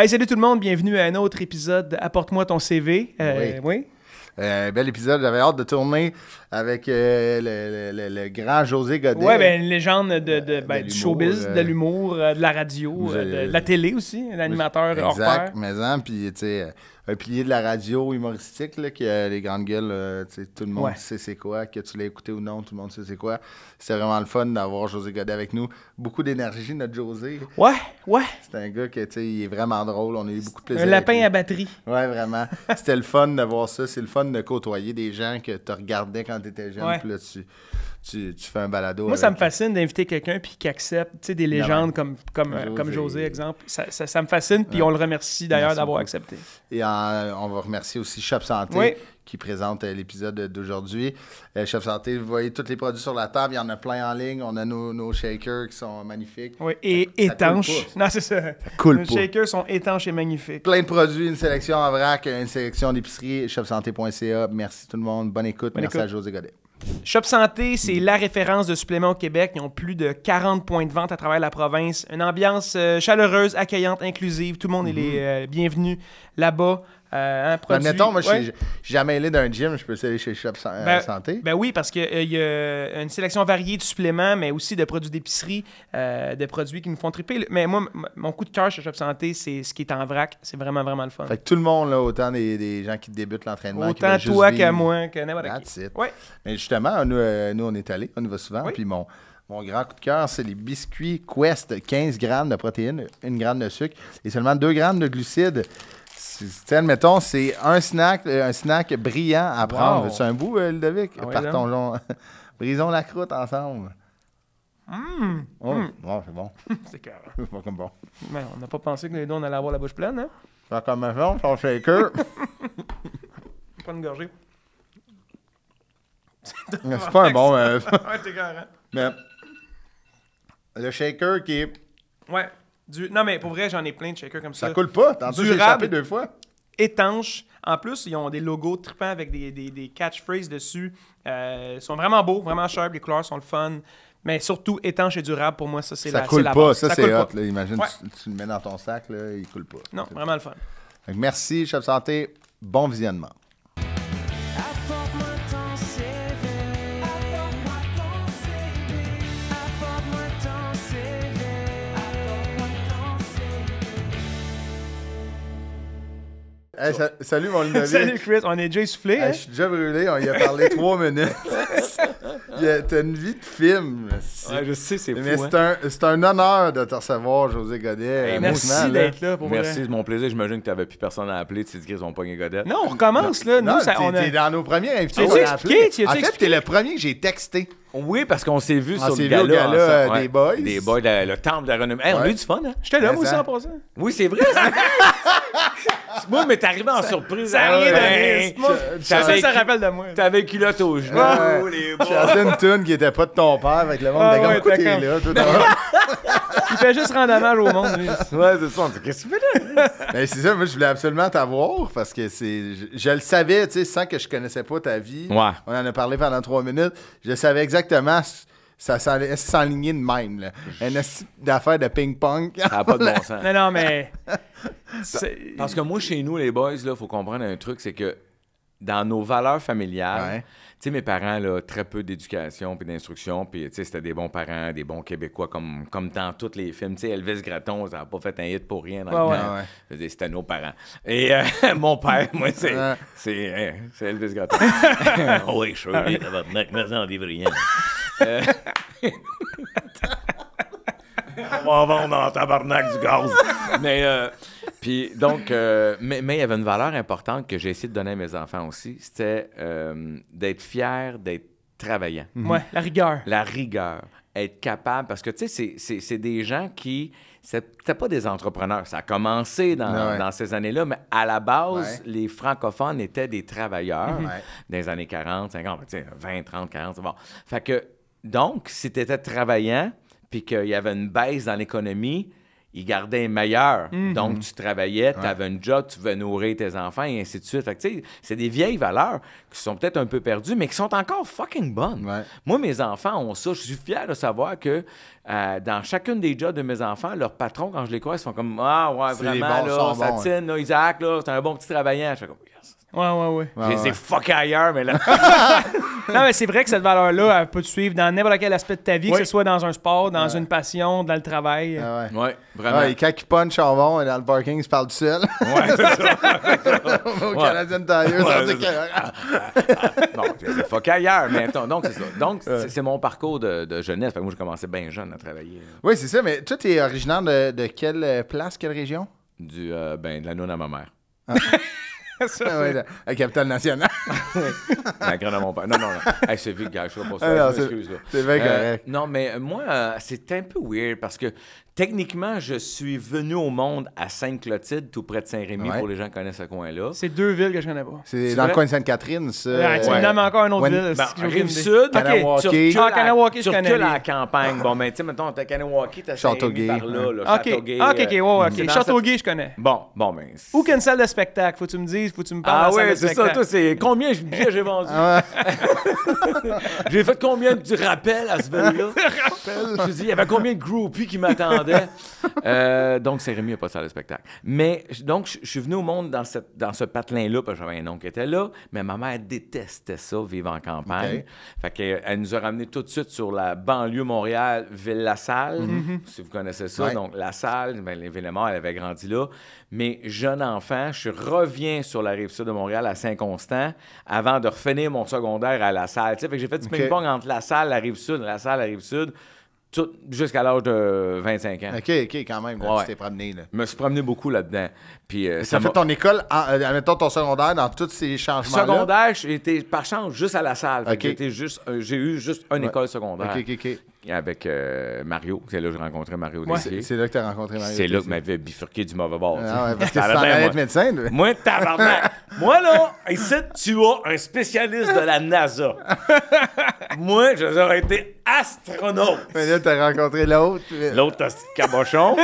Hey, salut tout le monde, bienvenue à un autre épisode Apporte-moi ton CV. Oui. Bel épisode, j'avais hâte de tourner avec le grand José Godet. Ouais, ben, une légende du showbiz, de l'humour, l'humour, de la radio, de la télé aussi, l'animateur hors pair. Exact, mais puis tu sais, un pilier de la radio humoristique, là, qui a les grandes gueules, tu sais, tout le monde sait c'est quoi, que tu l'as écouté ou non, tout le monde sait c'est quoi. C'est vraiment le fun d'avoir José Godet avec nous. Beaucoup d'énergie, notre José. Ouais. C'est un gars qui, tu sais, il est vraiment drôle, on a eu beaucoup de plaisir. Un lapin à batterie. Ouais, vraiment. C'était le fun de voir ça, c'est le fun de côtoyer des gens que tu regardais quand tu étais jeune, puis là, tu fais un balado. Moi, ça me fascine d'inviter quelqu'un puis qui accepte, tu sais, des légendes comme José, exemple. Ça me fascine, puis on le remercie d'ailleurs d'avoir accepté. Et on va remercier aussi Shop Santé qui présente l'épisode d'aujourd'hui. Shop Santé, vous voyez tous les produits sur la table, il y en a plein en ligne. On a nos shakers qui sont magnifiques. Oui, et étanches. Non, c'est ça. Cool. Nos shakers sont étanches et magnifiques. Plein de produits, une sélection en vrac, une sélection d'épicerie, shopsanté.ca. Merci tout le monde, bonne écoute. Merci à José Godet. Shop Santé, c'est la référence de suppléments au Québec. Ils ont plus de 40 points de vente à travers la province. Une ambiance chaleureuse, accueillante, inclusive. Tout le monde est bienvenu là-bas. Admettons, moi, je suis jamais allé d'un gym, je peux aller chez Shop Santé. Ben oui, parce qu'il y a une sélection variée de suppléments, mais aussi de produits d'épicerie, de produits qui nous font triper. Mais moi, mon coup de cœur chez Shop Santé, c'est ce qui est en vrac. C'est vraiment, vraiment le fun. Fait que tout le monde, là, autant des gens qui débutent l'entraînement, autant toi qu'à moi, que n'importe qui. Ouais. Mais justement, nous, on est allés, on y va souvent, puis mon grand coup de cœur, c'est les biscuits Quest, 15 grammes de protéines, 1 gramme de sucre et seulement 2 grammes de glucides. Admettons, c'est un snack brillant à prendre. Veux-tu un bout, Ludovic? Partons, brisons la croûte ensemble. C'est bon. C'est carré. C'est pas comme bon. Mais on n'a pas pensé que les deux, on allait avoir la bouche pleine, hein? Faire comme un fond, ton shaker. Pas une gorgée. C'est pas un bon... Ouais, t'es carré. Mais le shaker qui est... Ouais. Non, mais pour vrai, j'en ai plein de shakers comme ça. Ça coule pas. Tantôt, j'ai échappé 2 fois. Étanche. En plus, ils ont des logos trippants avec des catchphrases dessus. Ils sont vraiment beaux, vraiment sharp. Les couleurs sont le fun. Mais surtout, étanche et durable, pour moi, ça, c'est la base. Ça coule pas. Ça, c'est hot. Là. Imagine, tu le mets dans ton sac, là, il coule pas. Non, vraiment le fun. Donc, merci, Shop Santé. Bon visionnement. Hey, salut mon Ludovic. Salut Chris, on est déjà essoufflé. Hey, je suis déjà brûlé, on y a parlé 3 minutes. T'as une vie de film. Ouais, je sais, c'est fou. Mais c'est un honneur de te recevoir, José Godet. Hey, merci d'être là. Merci, c'est mon plaisir. J'imagine que tu n'avais plus personne à appeler. Tu t'es dit qu'ils ont pogné Godet. Non, on recommence là. Non, t'es dans nos premiers invités. Tu as expliqué? En fait, t'es le premier que j'ai texté. Oui, parce qu'on s'est vu sur le gala des Boys. Des Boys, le temple de la renommée. Hey, on a eu du fun, hein? J'étais là, moi aussi, en passant. Oui, c'est vrai. Moi, mais t'es arrivé en surprise. Ça n'a rien donné. Ça rappelle de moi. T'avais culotte aux genoux, les boys. J'avais une toune qui était pas de ton père avec le monde. Pourquoi t'es là? Il fait juste rendre hommage au monde. Lui. Ouais, c'est ça. Qu'est-ce que tu fais là? Ben, c'est ça, moi, je voulais absolument t'avoir parce que je le savais, tu sais, sans que je connaissais pas ta vie. Ouais. On en a parlé pendant 3 minutes. Je savais exactement, ça s'enlignait de même, là. Une affaire de ping-pong. Ça n'a pas de bon sens. Non, mais... Parce que moi, chez nous, les boys, il faut comprendre un truc, c'est que dans nos valeurs familiales, tu sais, mes parents, là, très peu d'éducation puis d'instruction, puis tu sais, c'était des bons parents, des bons Québécois, comme dans tous les films. Tu sais, Elvis Gratton, ça n'a pas fait un hit pour rien dans le temps. C'était nos parents. Et mon père, moi, c'est Elvis Gratton. Oh oui, je suis tabarnak, mais en brillant. On va vendre en tabarnak du gaz. Mais, puis donc, mais il y avait une valeur importante que j'ai essayé de donner à mes enfants aussi. C'était d'être fier, d'être travaillant. Ouais, la rigueur. La rigueur. Être capable, parce que, tu sais, c'est des gens qui... C'était pas des entrepreneurs. Ça a commencé dans ces années-là, mais à la base, les francophones étaient des travailleurs dans les années 40, 50, tu sais, 20, 30, 40, c'est bon. Fait que, donc, si tu étais travaillant, puis qu'il y avait une baisse dans l'économie, ils gardaient les meilleurs. Donc, tu travaillais, tu avais une job, tu pouvais nourrir tes enfants et ainsi de suite. Fait que, tu sais, c'est des vieilles valeurs qui sont peut-être un peu perdues, mais qui sont encore fucking bonnes. Ouais. Moi, mes enfants ont ça. Je suis fier de savoir que dans chacune des jobs de mes enfants, leurs patrons, quand je les croise, ils font comme « Ah, ouais, C'est vraiment, bons, là, sont ça bons, tient, là, Isaac, là, c'est un bon petit travaillant. » Je fais comme « Yes. » Ouais. Je les ai fuckés ailleurs, mais là... Non, mais c'est vrai que cette valeur-là, elle peut te suivre dans n'importe quel aspect de ta vie, Oui. que ce soit dans un sport, dans une passion, dans le travail. Ah ouais. Ouais, vraiment. Ouais, et quand il punch charbon dans le parking, il se parle tout seul. Ouais, c'est ça. Au Canadian Tire, ça veut dire que... Bon, c'est fucké ailleurs, mais attends, donc c'est ça. Donc, c'est mon parcours de jeunesse. Fait que moi, j'ai commencé bien jeune à travailler. Oui, c'est ça, mais toi, t'es originaire de quelle place, quelle région? De la noune à ma mère. La capitale nationale. La graine à mon père. Non. Hey, c'est vite, gars, je sais pas ça. Alors, Je m'excuse, là. c'est bien correct. Non, mais moi, c'est un peu weird parce que techniquement, je suis venu au monde à Sainte-Clotilde, tout près de Saint-Rémy, pour les gens qui connaissent ce coin-là. C'est 2 villes que je connais pas. C'est dans le coin de Sainte-Catherine, ça. Ouais, tu me nommes encore une autre ville. Ben, si j'ai aucune idée. Rive-Sud, Kanawake. Kanawake, je tu connais. recules à la campagne. Bon, ben, tu sais, mettons, t'as Kanawake, t'as Châteauguay. Saint-Rémy par là, OK, Châteauguay. OK. Châteauguay, je connais. Bon, ben... Ou qu'une salle de spectacle, faut que tu me dises, faut que tu me parles de la salle ouais, de c'est ça, spectacle. toi, c'est combien de billets j'ai vendu? J'ai fait combien de rappels à ce ville-là? Je dis, il y avait combien de groupies qui m'attendaient? Donc, Saint-Rémy n'a pas de salle de spectacle. Mais, donc, je suis venu au monde dans ce patelin-là, parce que j'avais un oncle qui était là, mais ma mère détestait ça, vivre en campagne. Okay. Fait qu'elle nous a ramenés tout de suite sur la banlieue Montréal, Ville-la-Salle, si vous connaissez ça. Ouais. Donc, la salle, ben, l'événement, elle avait grandi là. Mais jeune enfant, je reviens sur la rive sud de Montréal à Saint-Constant avant de refinir mon secondaire à la salle. Fait que j'ai fait du ping-pong entre la salle, la rive sud, la salle, la rive sud, tout jusqu'à l'âge de 25 ans. OK, quand même. Là, Ouais. tu t'es promené. Là. Je me suis promené beaucoup là-dedans. Puis, Ça fait ton école, admettons ton secondaire, dans tous ces changements-là. secondaire, j'étais par chance juste à la salle. Fait que OK. j'ai eu juste une école secondaire. OK. Avec Mario. C'est là que j'ai rencontré Mario Dessier. C'est là que tu as rencontré Mario. C'est là que m'avait bifurqué du mauvais bord. Ah ouais, parce que Ça tu t'en allait allais bien, être médecin. Là. Moi, tabarnak. Moi, là, ici, tu as un spécialiste de la NASA. Moi, j'aurais été astronaute. Mais là, tu as rencontré l'autre. L'autre, t'as cabochon.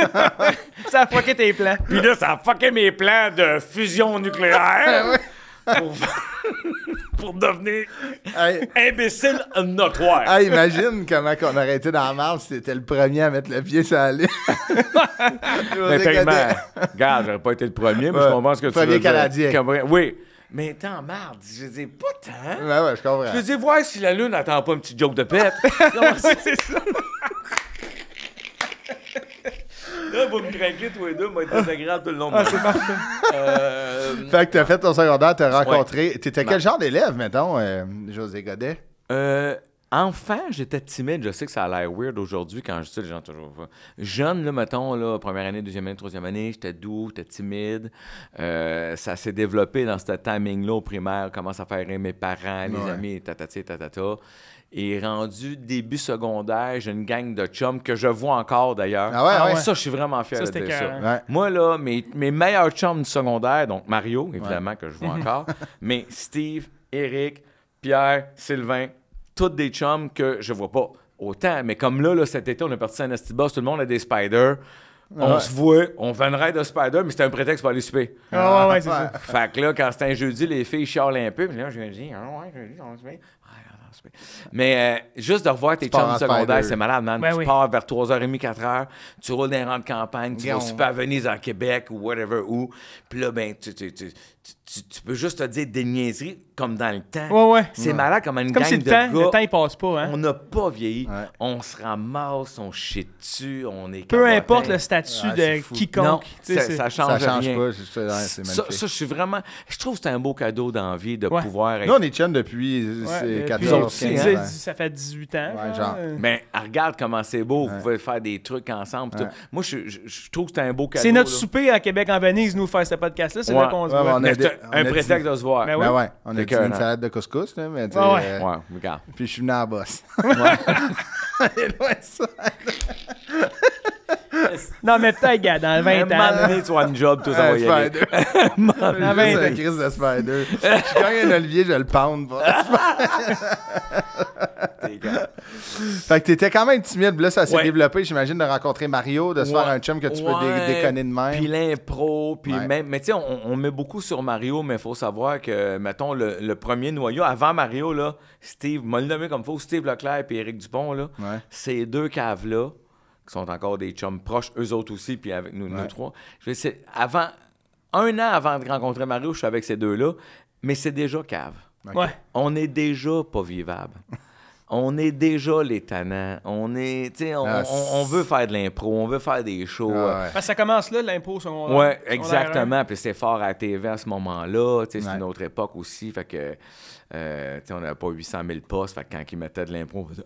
Ça a fucké tes plans. Puis là, ça a fucké mes plans de fusion nucléaire. Pour devenir imbécile notoire. Ah, imagine comment on aurait été dans la marche si t'étais le premier à mettre le pied sur la lune. Mais tellement. Regarde, j'aurais pas été le premier, mais je comprends ce que tu veux dire. Premier Canadien. Oui. Mais t'en marde. Je dis, pas tant. Ouais, je comprends. Je dis, voir si la lune n'attend pas un petit joke de pète. C'est ça. Là, vous me craquez tous les deux, moi, être désagréable tout le long de C'est parfait. Fait que t'as fait ton secondaire, t'as rencontré. T'étais quel genre d'élève, mettons, José Godet? Enfant, j'étais timide. Je sais que ça a l'air weird aujourd'hui quand je dis ça, les gens toujours pas. Jeune, là, mettons, là, première année, deuxième année, troisième année, j'étais doux, j'étais timide. Ça s'est développé dans ce timing-là au primaire, commence à faire rire mes parents, les amis, tatati, tatata. Et rendu début secondaire, j'ai une gang de chums que je vois encore d'ailleurs. Ah ouais? Ça, je suis vraiment fier de dire ça. Ouais. Moi, là, mes meilleurs chums du secondaire, donc Mario, évidemment, que je vois encore, mais Steve, Eric, Pierre, Sylvain, tous des chums que je vois pas autant. Mais comme là, cet été, on est parti à Nestibas, tout le monde a des spiders. On se voit, on fait une ride de spider, mais c'était un prétexte pour aller souper. Ouais, c'est ça. Fait que là, quand c'était un jeudi, les filles chialent un peu. Mais là, je me dis, jeudi, on se met. Mais juste de revoir tes chums du secondaire, c'est malade, man. Tu pars vers 3h30, 4h, tu roules dans les rangs de campagne, tu vas super à Venise, en Québec ou whatever où. Puis là, ben, tu peux juste te dire des niaiseries comme dans le temps. Ouais. C'est malade comme une comme gang si de gars. le temps, il passe pas, hein. On n'a pas vieilli. Ouais. On se ramasse, on chie dessus, on est Peu cabotin. importe le statut c'est de fou. quiconque. Non, Tu sais, ça change Ça change rien. pas, c'est magnifique. Ça, je suis vraiment... Je trouve que c'est un beau cadeau d'envie de pouvoir être... Nous, on est chums depuis Ouais, 14, depuis- 15 ans. ça fait 18 ans. Ouais, genre. Mais regarde comment c'est beau, vous pouvez faire des trucs ensemble. Tout. Moi, je trouve que c'est un beau cadeau. C'est notre là. souper à Québec en Venise, nous, faire ce podcast-là. C'est là qu'on se Ouais, voit. on a Mais des- c'est on un a prétexte de se voir. Ben Ben oui. ouais, on a C'est dit écœurant. une salade de couscous, là, mais tu sais, Ouais, ouais. Ouais, regarde. puis je suis venu à la bosse. Ouais. loin ça. Non, mais peut-être, gars, dans 20 Un moment ans. donné, tu as un job, tout ça va y aller. Spider. Dans 20 Juste ans. la crise de Spider. Je gagne un Olivier, je le pound. T'es Fait que t'étais quand même timide. Là, ça s'est développé, j'imagine, de rencontrer Mario, de se faire un chum que tu peux déconner de même. Puis l'impro, puis même... Mais tu sais, on met beaucoup sur Mario, mais il faut savoir que, mettons, le premier noyau, avant Mario, là, Steve, m'a le nommé comme il faut, Steve Leclerc et Éric Dupont, là, ces deux caves-là, qui sont encore des chums proches, eux autres aussi, puis avec nous trois. Un an avant de rencontrer Mario, je suis avec ces deux-là, mais c'est déjà cave. Ouais. On est déjà pas vivable. On est déjà les tannants. On veut faire de l'impro, on veut faire des shows. Parce que ça commence là, l'impro secondaire. Oui, exactement. Puis c'est fort à la TV à ce moment-là. C'est une autre époque aussi. Fait que, on n'avait pas 800 000 postes. Fait que quand ils mettaient de l'impro, on faisait...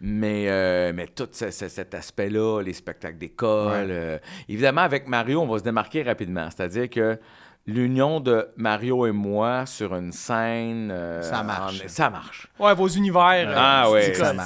Mais tout cet aspect-là, les spectacles d'école... évidemment, avec Mario, on va se démarquer rapidement. C'est-à-dire que l'union de Mario et moi sur une scène... ça marche. Ça marche. Ouais, vos univers.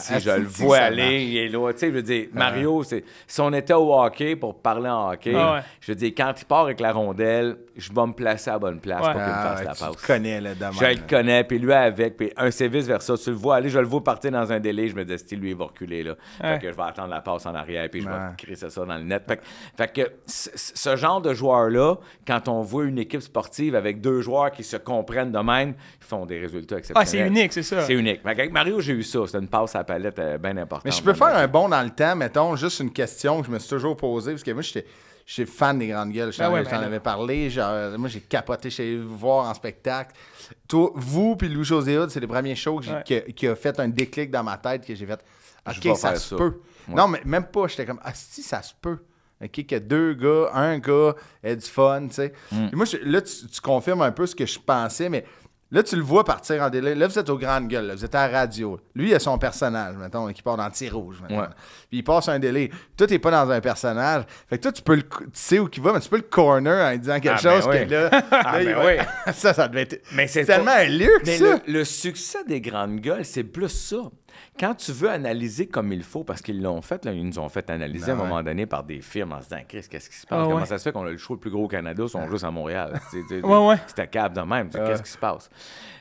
Si je le vois aller, il est là. Tu sais, je veux dire, Mario, si on était au hockey pour parler en hockey, je veux dire, quand il part avec la rondelle, je vais me placer à la bonne place pour qu'il me fasse la passe. Tu le connais, là, demain. Je le connais, puis lui avec, puis c'est vice-versa. Tu le vois aller, je le vois partir dans un délai, je me dis, lui, il va reculer, là. Fait que je vais attendre la passe en arrière, puis je vais crisser ça dans le net. Fait que ce genre de joueur-là, quand on voit une équipe sportive avec deux joueurs qui se comprennent de même, ils font des résultats exceptionnels. C'est unique, c'est ça. C'est unique. Avec Mario, j'ai eu ça. C'était une passe à la palette bien importante. Mais je peux faire un bond dans le temps, mettons, juste une question que je me suis toujours posée, parce que moi, j'étais fan des grandes gueules. J'en avais parlé. Moi, j'ai capoté. J'étais allé vous voir en spectacle. Toi, vous puis Louis-José Hood, c'est les premiers shows qui a fait un déclic dans ma tête que j'ai fait. OK, ça se peut. Ouais. Non, mais même pas. J'étais comme, si, ça se peut. OK, que deux gars, un gars ait du fun, tu sais. Moi, là, tu confirmes un peu ce que je pensais, mais là, tu le vois partir en délai. Là, vous êtes aux grandes gueules, là, vous êtes à la radio. Lui, il a son personnage, mettons, qui part dans le tir rouge. Puis il passe un délai. Toi, t'es pas dans un personnage. Fait que toi, tu sais où il va, mais tu peux le corner en disant quelque chose que là, ça devait être... Mais c'est tellement un luxe, mais ça! Le succès des grandes gueules, c'est plus ça. Quand tu veux analyser comme il faut, parce qu'ils l'ont fait, là, ils nous ont fait analyser à un moment donné par des firmes en se disant, Chris, qu'est-ce qui se passe? Comment ça se fait qu'on a le show le plus gros au Canada si on joue à Montréal? C'était câble de même. Qu'est-ce qui se passe?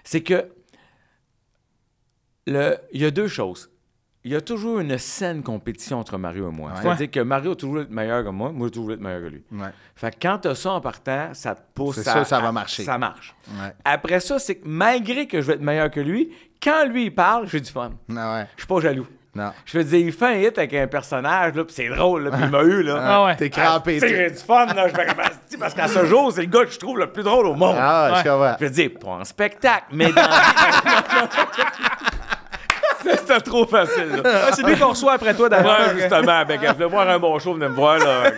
C'est que il y a deux choses. Il y a toujours une saine compétition entre Mario et moi. C'est-à-dire que Mario a toujours été meilleur que moi, moi j'ai toujours été meilleur que lui. Fait que quand tu as ça en partant, ça te pousse ça va marcher. Ça marche. Après ça, c'est que malgré que je vais être meilleur que lui, quand lui il parle, j'ai du fun. Je suis pas jaloux. Non. Je veux dire, il fait un hit avec un personnage, là, puis c'est drôle, là, puis il m'a eu, là. T'es crampé. J'ai du fun, là. Parce qu'à ce jour, c'est le gars que je trouve le plus drôle au monde. Je comprends. Je veux dire, pas en spectacle, mais dans... C'était trop facile, là. C'est lui qu'on reçoit après toi, d'ailleurs. Justement, je voulais voir un bon show, venez me voir, là.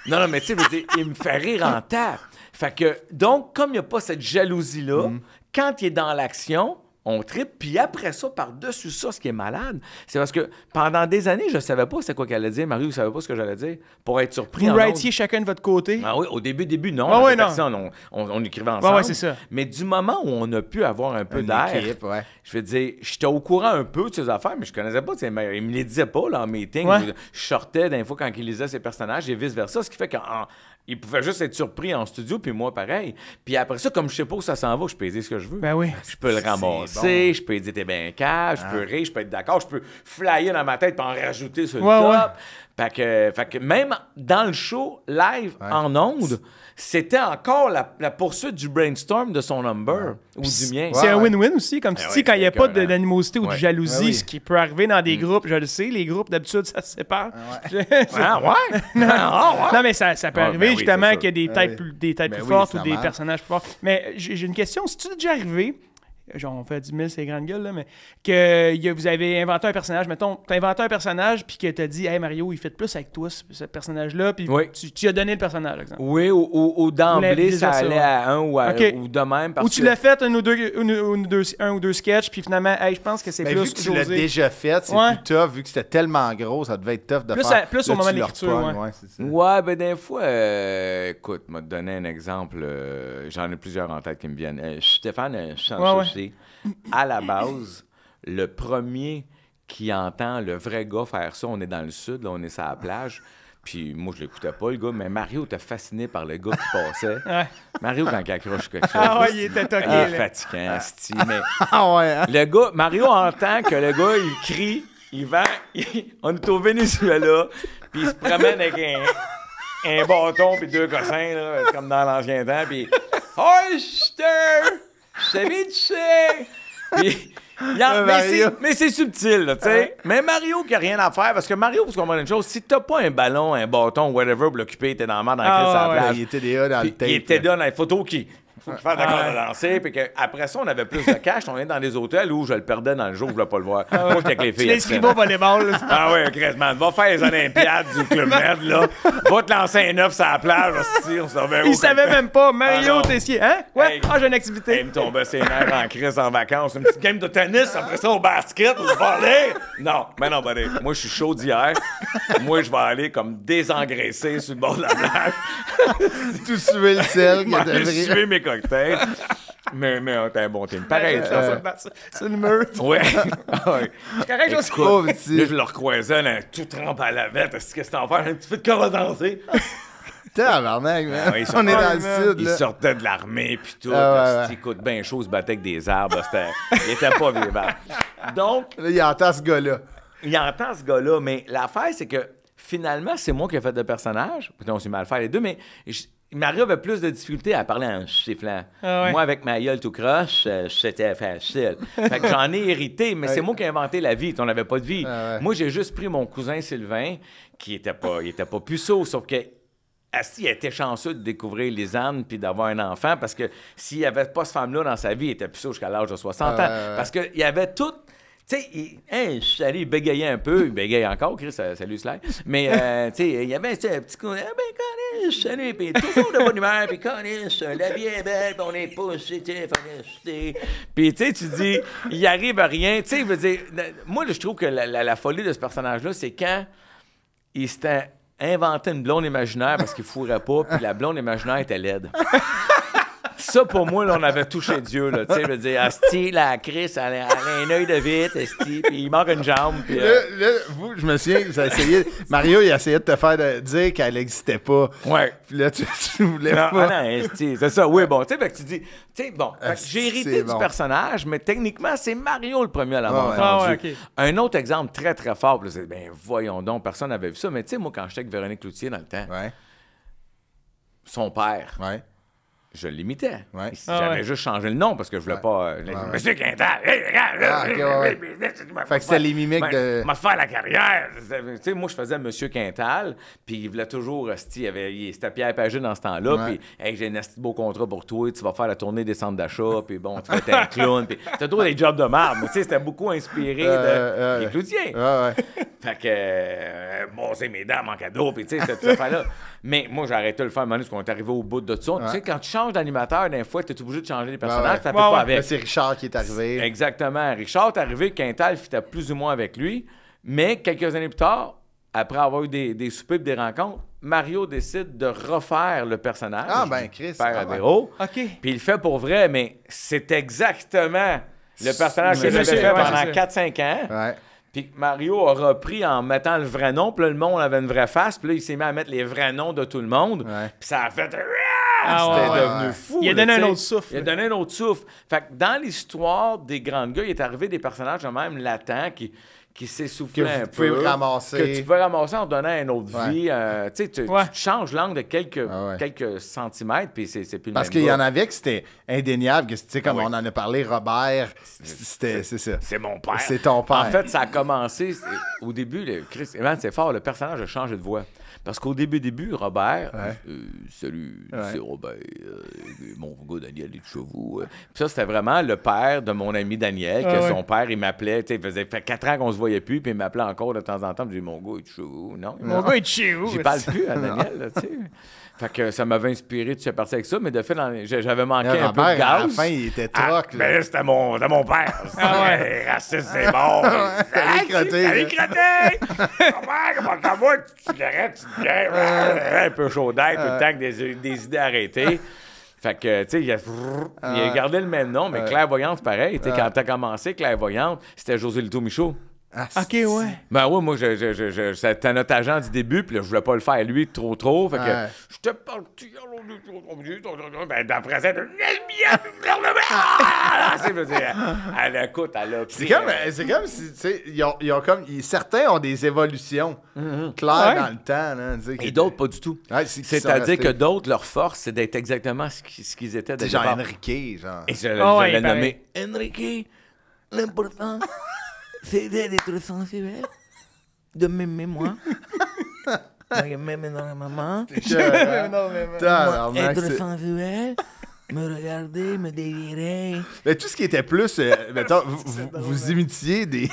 Non, mais tu sais, je veux dire, il me fait rire en tête. Fait que, donc, comme il n'y a pas cette jalousie-là, quand il est dans l'action, on tripe, puis après ça, par-dessus ça, ce qui est malade, c'est parce que pendant des années, je ne savais pas c'est quoi qu'elle allait dire. Marie, vous ne savez pas ce que j'allais dire, pour être surpris. Vous writiez chacun de votre côté? Ah oui, au début, non. On écrivait ensemble. C'est ça. Mais du moment où on a pu avoir un peu d'air, je veux dire, j'étais au courant un peu de ses affaires, mais je ne connaissais pas. Il ne me les disait pas là, en meeting. Je sortais d'un fois quand il lisait ses personnages et vice-versa, ce qui fait qu'il pouvait juste être surpris en studio, puis moi, pareil. Puis après ça, comme je sais pas où ça s'en va, je peux dire ce que je veux. Je peux le ramasser, je peux dire t'es bien calme, je peux rire, je peux être d'accord, je peux flyer dans ma tête puis en rajouter sur le top. Fait que même dans le show, live, en ondes, c'était encore la poursuite du brainstorm de son number ou du mien. C'est un win-win aussi, comme tu dis, quand il n'y a pas d'animosité ou de jalousie, ce qui peut arriver dans des groupes, je le sais, les groupes, d'habitude, ça se sépare. Non, mais ça peut arriver, justement, qu'il y a des têtes plus fortes ou des personnages plus forts. Mais j'ai une question, si tu es déjà arrivé... Genre, on fait 10 000, c'est grande gueule, là, mais que vous avez inventé un personnage. Mettons, tu as inventé un personnage, puis que tu as dit, hey Mario, il fait plus avec toi, ce personnage-là, puis tu as donné le personnage, exemple. Oui, ou d'emblée, ça allait à un ou de même. Ou tu l'as fait un ou deux sketchs, puis finalement, hey, je pense que c'est plus. Vu que tu l'as déjà fait, c'est plus tough, vu que c'était tellement gros, ça devait être tough de faire. Plus au moment de l'écriture. Ben des fois, écoute, je vais te donner un exemple. J'en ai plusieurs en tête qui me viennent. Stéphane Chanchouchi. À la base, le premier qui entend le vrai gars faire ça, on est dans le sud, là, on est sur la plage, Puis moi, je l'écoutais pas, le gars, mais Mario était fasciné par le gars qui passait. Mario, quand il accroche quelque chose, il était toqué. Il est fatigant, mais hein? le gars, Mario entend que le gars, il crie, on est au Venezuela, puis il se promène avec un bâton puis 2 cossins, là, comme dans l'ancien temps, puis « Oyster! Ceviche! » Puis... mais c'est subtil, tu sais. Mais Mario qui a rien à faire, parce que Mario, faut comprendre une chose, si t'as pas un ballon, un bâton, whatever, pour l'occuper, t'es dans le mar dans la plage. Il était déjà dans le tape. Il était là dans les photos qui... Faut qu'il fasse d'accord de danser. Puis après ça, on avait plus de cash. On est dans des hôtels où je le perdais dans le jour, je voulais pas le voir. Moi, j'étais avec les filles. Tu l'inscris pas au volleyball. Oui, Chris, va faire les Olympiades du Club Med, là. Va te lancer un œuf sur la plage, on savait où. Il savait même pas. Mario Tessier, hein? Ouais, j'ai une activité. Il me tombait ses nerfs en crise en vacances. Une petite game de tennis, après ça au basket, vous parlez? Non, mais non, buddy. Moi, je suis chaud d'hier. Moi, je vais aller comme désengraisser sur le bord de la plage. Tout suer le sel. Suer mes cocktails. Mais t'as un bon team. Pareil, c'est le mur. Ouais. C'est correct, là, je le recroisais, là, tout trempé à la vette. Est-ce que c'était en faire un petit peu de corps à danser? Tabarnak, man. On est dans le sud, là. Il sortait de l'armée, puis tout. Il coûte bien chaud, se battait avec des arbres. Il était pas vivant. Donc... Là, il entend ce gars-là. Il entend ce gars-là, mais l'affaire, c'est que finalement, c'est moi qui ai fait le personnage. Puis on s'est mal fait les deux, mais... Mario avait plus de difficultés à parler en chifflant. Moi, avec ma gueule tout croche, c'était facile. Fait que j'en ai hérité, mais c'est moi qui ai inventé la vie. On n'avait pas de vie. Moi, j'ai juste pris mon cousin Sylvain, qui était pas puceau, sauf que il était chanceux de découvrir Lisanne puis d'avoir un enfant, parce que s'il n'y avait pas cette femme-là dans sa vie, il était puceau jusqu'à l'âge de 60 ans. Parce qu'il y avait tout... Tu sais, je suis allé, il bégayait un peu. Il bégaye encore, Chris, salut Sly. Mais, tu sais, il y avait un petit coup, Coniche, salut, puis tout le monde de bonne humeur, puis Coniche, la vie est belle, puis on est poussé, puis tu sais, tu dis, il arrive à rien. Tu sais, je veux dire, moi, je trouve que la folie de ce personnage-là, c'est quand il s'était inventé une blonde imaginaire parce qu'il fourrait pas, puis la blonde imaginaire était laide. Ça, pour moi, là, on avait touché Dieu, là, tu sais, je veux dire, Asti, la Chris, elle a un œil de vite, Asti, puis il manque une jambe, puis... Là, vous, je me souviens, vous avez essayé... Mario, il a essayé de te faire dire qu'elle n'existait pas. Ouais. Puis là, tu voulais pas... Non, Asti, c'est ça, oui, bon, tu sais, fait que tu dis... Tu sais, bon, j'ai hérité du personnage, mais techniquement, c'est Mario le premier à l'avoir entendu. Un autre exemple très, très fort, là, c'est, ben, voyons donc, personne n'avait vu ça, mais tu sais, moi, quand j'étais avec Véronique Cloutier dans le temps, son père... Je l'imitais. J'avais juste changé le nom parce que je voulais pas... Monsieur Quintal! Fait que c'était les mimiques de... M'a faire la carrière! Tu sais, moi, je faisais Monsieur Quintal, puis il voulait toujours... C'était Pierre Pagé dans ce temps-là, puis hey, j'ai un beau contrat pour toi, tu vas faire la tournée des centres d'achat, puis bon, tu vas être un clown, puis t'as toujours des jobs de marde. Mais tu sais, c'était beaucoup inspiré des Cloutier. Fait que... bon, c'est mes dames en cadeau, puis tu sais, cette affaire-là. Mais moi, j'ai arrêté de le faire à un moment donné, parce qu'on est arrivé au bout de ça. Tu sais, quand tu changes d'animateur, d'un fois, tu es obligé de changer les personnages, ça ne fait pas avec. Là, c'est Richard qui est arrivé. Exactement. Richard est arrivé, Quintal fitait plus ou moins avec lui. Mais quelques années plus tard, après avoir eu des soupers et des rencontres, Mario décide de refaire le personnage. Ah, ben, Chris. Père à Véro. Puis il le fait pour vrai, mais c'est exactement le personnage que j'avais fait pendant 4-5 ans. Puis Mario a repris en mettant le vrai nom. Puis là, le monde avait une vraie face. Puis là, il s'est mis à mettre les vrais noms de tout le monde. Puis ça a fait... C'était devenu fou. Il a donné un autre souffle. Il a donné un autre souffle. Fait que dans l'histoire des grands gars, il est arrivé des personnages de même latents qui s'essoufflaient un peu. Que tu peux ramasser en donnant une autre vie. Tu changes l'angle de quelques centimètres, puis c'est plus le même. Parce qu'il y en avait que c'était indéniable. Tu sais, comme on en a parlé, Robert, c'est ça. C'est mon père. C'est ton père. En fait, ça a commencé au début. Chris Evans, c'est fort. Le personnage a changé de voix. Parce qu'au début, Robert, salut, c'est Robert, mon gars Daniel est de Chevaux. Puis ça, c'était vraiment le père de mon ami Daniel, que son père, il m'appelait, tu sais, il faisait 4 ans qu'on se voyait plus, puis il m'appelait encore de temps en temps, puis je dis, mon gars est de Chevaux. Non, mon gars est de Chevaux. J'y parle plus à Daniel, tu sais. Fait que ça m'avait inspiré de se partir avec ça, mais de fait, j'avais manqué un peu de gaz. À la fin, il était troc. Mais c'était mon père. Raciste, c'est bon. Allez, crotté. Allez, crotté. Comment t'as moi, tu cigarette, un peu chaud d'air, tout le temps, que des idées arrêtées. Fait que, tu sais, il a gardé le même nom, mais Clairvoyante, pareil. Tu sais, quand t'as commencé, Clairvoyante, c'était José Lito Michaud. Ah, OK, ouais. Ben ouais, moi, c'était notre agent du début, puis là, je voulais pas le faire lui trop. Fait que j'étais parti. Ben, d'après ça, écoute, elle a pris, c'est comme si, tu sais, certains ont des évolutions claires dans le temps. Là, et d'autres, pas du tout. Ouais, c'est-à-dire que d'autres, leur force, c'est d'être exactement ce qu'ils étaient déjà. Genre Enrique, genre. Et je l'ai nommé Enrique. L'important, c'est d'être sensible, de m'aimer moi, de m'aimer dans la maman, être sensuel, me regarder, me délirer. Mais tout ce qui était plus, mettons, vous imitiez des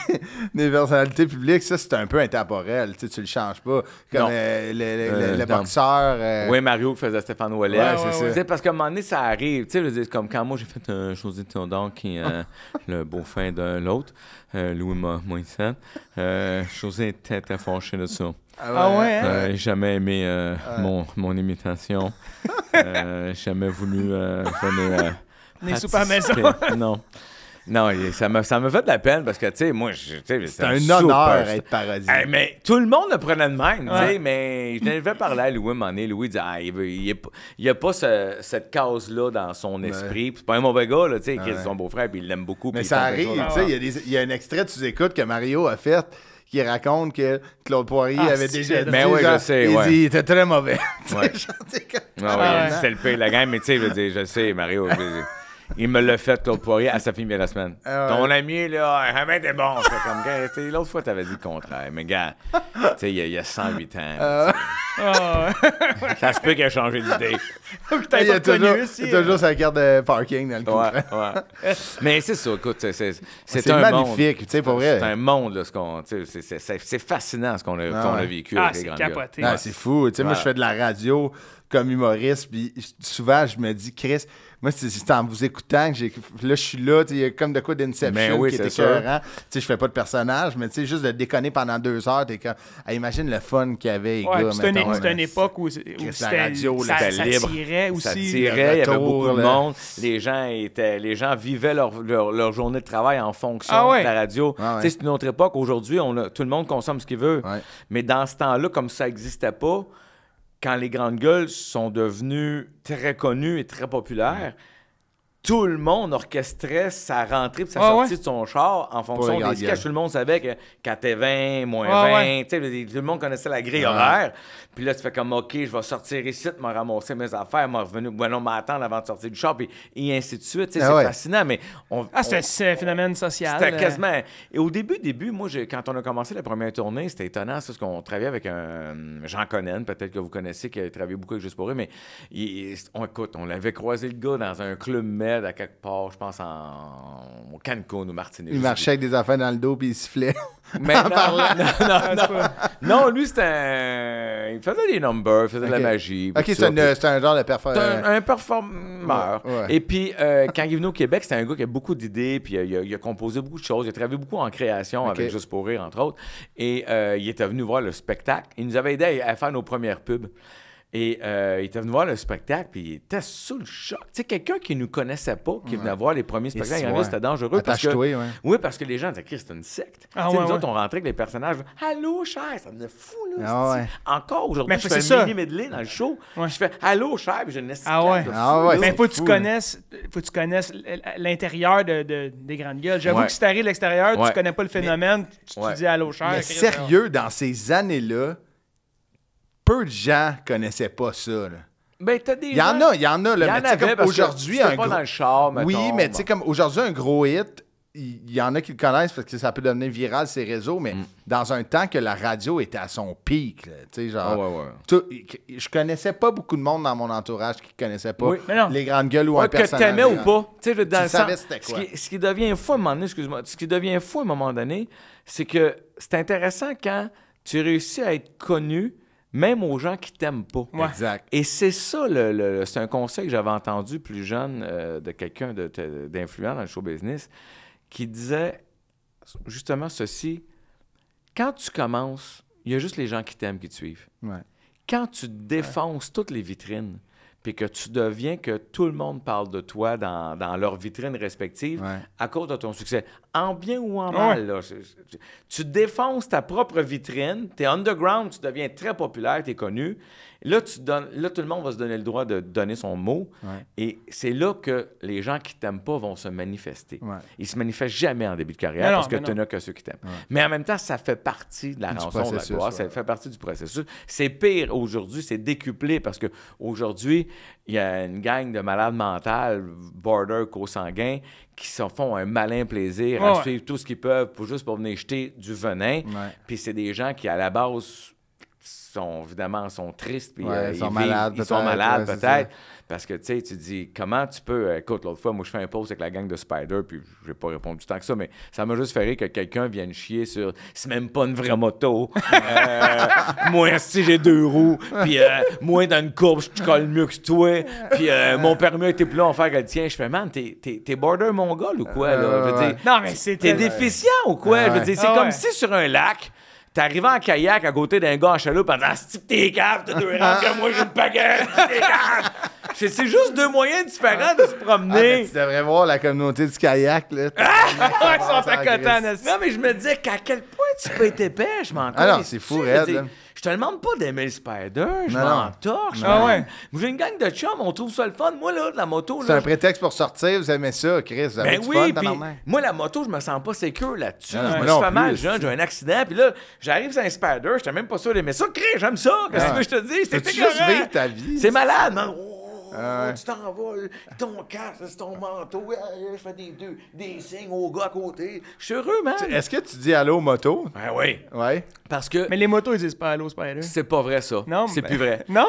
personnalités publiques, ça c'est un peu intemporel, tu le changes pas. Comme le boxeur. Oui, Mario qui faisait Stéphane Ouellet. Ouais, c'est ça. Parce qu'à un moment donné, ça arrive. Tu sais, comme quand moi j'ai fait un José Théodore qui est le beau-fin de l'autre, Louis Moïse. José était fâché de ça. Ah ouais? J'ai jamais aimé mon imitation. Jamais voulu venir. Les soupes à la maison. Non, ça m'a fait de la peine parce que, tu sais, moi, c'est un honneur être parodié. Mais tout le monde le prenait de même, tu sais, mais je devais parler à Louis à un moment donné. Louis dit, il n'y a pas cette case-là dans son esprit. C'est pas un mauvais gars, là, tu sais, qui est son beau-frère, puis il l'aime beaucoup. Mais ça arrive, tu sais, il y a un extrait, tu écoutes, que Mario a fait, qui raconte que Claude Poirier avait déjà dit. Mais oui, je sais. Il dit, il était très mauvais. C'est le pire de la game, mais tu sais, je sais, Mario. Il me l'a fait, Claude Poirier, à sa fille la semaine. Ton ami, là, jamais t'es bon. Comme, l'autre fois, t'avais dit le contraire. Mais gars, tu sais, il y a 108 ans. Ça se peut qu'il a changé d'idée. Il y a toujours sa carte de parking dans le coup. Ouais. Mais c'est ça, écoute, c'est un magnifique, tu sais, pour vrai. C'est un monde, là, c'est fascinant ce qu'on a vécu avec les grandes capoté. C'est fou. Tu sais, moi, je fais de la radio comme humoriste, puis souvent, je me dis, Chris, moi, c'est en vous écoutant que là, je suis là, il y a comme de quoi d'Inception qui est écœurant. Tu sais, je fais pas de personnage, mais tu sais, juste de déconner pendant 2 heures, t'es comme, imagine le fun qu'il y avait, les gars. C'était une époque où la radio, ça libre. tirait aussi. Ça tirait, il y avait beaucoup de monde. Les gens vivaient leur journée de travail en fonction de la radio. Tu sais, c'est une autre époque. Aujourd'hui, tout le monde consomme ce qu'il veut. Mais dans ce temps-là, comme ça n'existait pas, quand les grandes gueules sont devenues très connues et très populaires, tout le monde orchestrait sa rentrée et sa sortie de son char en fonction des sketchs. Tout le monde savait que quand t'es 20, moins 20, tout le monde connaissait la grille horaire. Puis là, tu fais comme, OK, je vais sortir ici, me ramasser mes affaires, m'attendre avant de sortir du char, et ainsi de suite. C'est fascinant, mais... c'est un phénomène social. C'était quasiment... Et au début, moi, quand on a commencé la première tournée, c'était étonnant, parce qu'on travaillait avec un Jean Connen, peut-être que vous connaissez, qui a travaillé beaucoup avec Juste pour eux, mais écoute, on l'avait croisé le gars dans un club med à quelque part, je pense au Cancun ou Martinique. Il marchait avec des affaires dans le dos puis il sifflait. Mais non, lui, il faisait des numbers, il faisait de la magie. OK, c'est un genre de performeur. Un performeur. Et puis, quand il est venu au Québec, c'était un gars qui a beaucoup d'idées, puis il a composé beaucoup de choses. Il a travaillé beaucoup en création avec Juste pour rire, entre autres. Et il était venu voir le spectacle. Il nous avait aidé à faire nos premières pubs. Et il était venu voir le spectacle, puis il était sous le choc. Tu sais, quelqu'un qui ne nous connaissait pas, qui venait voir les premiers spectacles, c'était dangereux. Oui, parce que les gens disaient, c'est une secte. Nous autres, on rentrait avec les personnages. Allô, cher, ça me fou, là. Encore aujourd'hui, je fais un mini-medley dans le show. Je fais Allô, cher, puis j'ai une mais il faut que tu connaisses l'intérieur des grandes gueules. J'avoue que si t'arrives de l'extérieur, tu connais pas le phénomène, tu te dis Allô, cher. Mais sérieux, dans ces années-là, peu de gens connaissaient pas ça. Là. Ben, t'as des il y en a. Il y en avait, comme aujourd'hui, pas dans le char, mettons. Oui, mais tu sais, comme aujourd'hui, un gros hit, il y en a qui le connaissent parce que ça peut devenir viral, ces réseaux, mais dans un temps que la radio était à son pic, tu sais, genre... je connaissais pas beaucoup de monde dans mon entourage qui connaissait pas les grandes gueules ou un personnage. Que t'aimais ou pas. Tu sais, dans le savais c'était quoi. Ce qui devient fou à un moment donné, ce qui devient fou à un moment donné, c'est que c'est intéressant quand tu réussis à être connu même aux gens qui t'aiment pas. Exact. Et c'est ça, c'est un conseil que j'avais entendu plus jeune de quelqu'un d'influent dans le show business qui disait justement ceci. Quand tu commences, il y a juste les gens qui t'aiment qui te suivent. Quand tu défonces toutes les vitrines, puis que tu deviens que tout le monde parle de toi dans leur vitrine respective à cause de ton succès. En bien ou en mal, là. Tu défonces ta propre vitrine, tu es underground, tu deviens très populaire, tu es connu. Là, tout le monde va se donner le droit de donner son mot. Et c'est là que les gens qui t'aiment pas vont se manifester. Ils se manifestent jamais en début de carrière parce que tu n'as que ceux qui t'aiment. Mais en même temps, ça fait partie de la rançon de la gloire. Ça fait partie du processus. C'est pire aujourd'hui, c'est décuplé parce qu'aujourd'hui, il y a une gang de malades mentales, border, co-sanguins, qui se font un malin plaisir à suivre tout ce qu'ils peuvent juste pour venir jeter du venin. Puis c'est des gens qui, à la base, sont tristes, puis ils sont malades peut-être. Parce que, tu sais, tu dis, comment tu peux... écoute, l'autre fois, moi, je fais un post avec la gang de Spider, puis je n'ai pas répondu tant que ça, mais ça m'a juste fait rire que quelqu'un vienne chier sur « c'est même pas une vraie moto. Moi, si j'ai 2 roues, puis moi, dans une courbe, je colle mieux que toi, puis mon permis a été plus long à faire que le tien. » Je fais « Man, t'es border mongol ou quoi, là? » Je veux dire, non, mais c'est t'es déficient ou quoi? Je veux dire, c'est comme si sur un lac... T'es arrivé en kayak à côté d'un gars en chaloupe en disant « Si t'es cave, t'as 2 rangs que moi, j'ai une baguette, t'es cave! » C'est juste 2 moyens différents de se promener. Tu devrais voir la communauté du kayak, là. Ils sont accotants. Non, mais je me disais qu'à quel point tu peux être épais, je m'en Ah non, c'est fou, raide. Je te demande pas d'aimer le Spider, je m'en torche. J'ai une gang de chums, on trouve ça le fun. Moi, là, la moto... C'est un prétexte pour sortir, vous aimez ça, Chris? Vous avez du fun, puis moi, la moto, je me sens pas sécure là-dessus. Je me suis fait mal, j'ai un accident, puis là, j'arrive sur un Spider, j'étais même pas sûr d'aimer ça. Chris, j'aime ça, qu'est-ce que je te dis? C'est juste vivre ta vie. C'est malade, man. Tu t'en vas, ton casque, c'est ton manteau, je fais des signes au gars à côté. Je suis heureux, man. Est-ce que tu dis allô moto? Ben oui. Ouais. Parce que... Mais les motos, ils disent pas allô Spider. C'est pas vrai, ça. Non. C'est plus vrai. Non?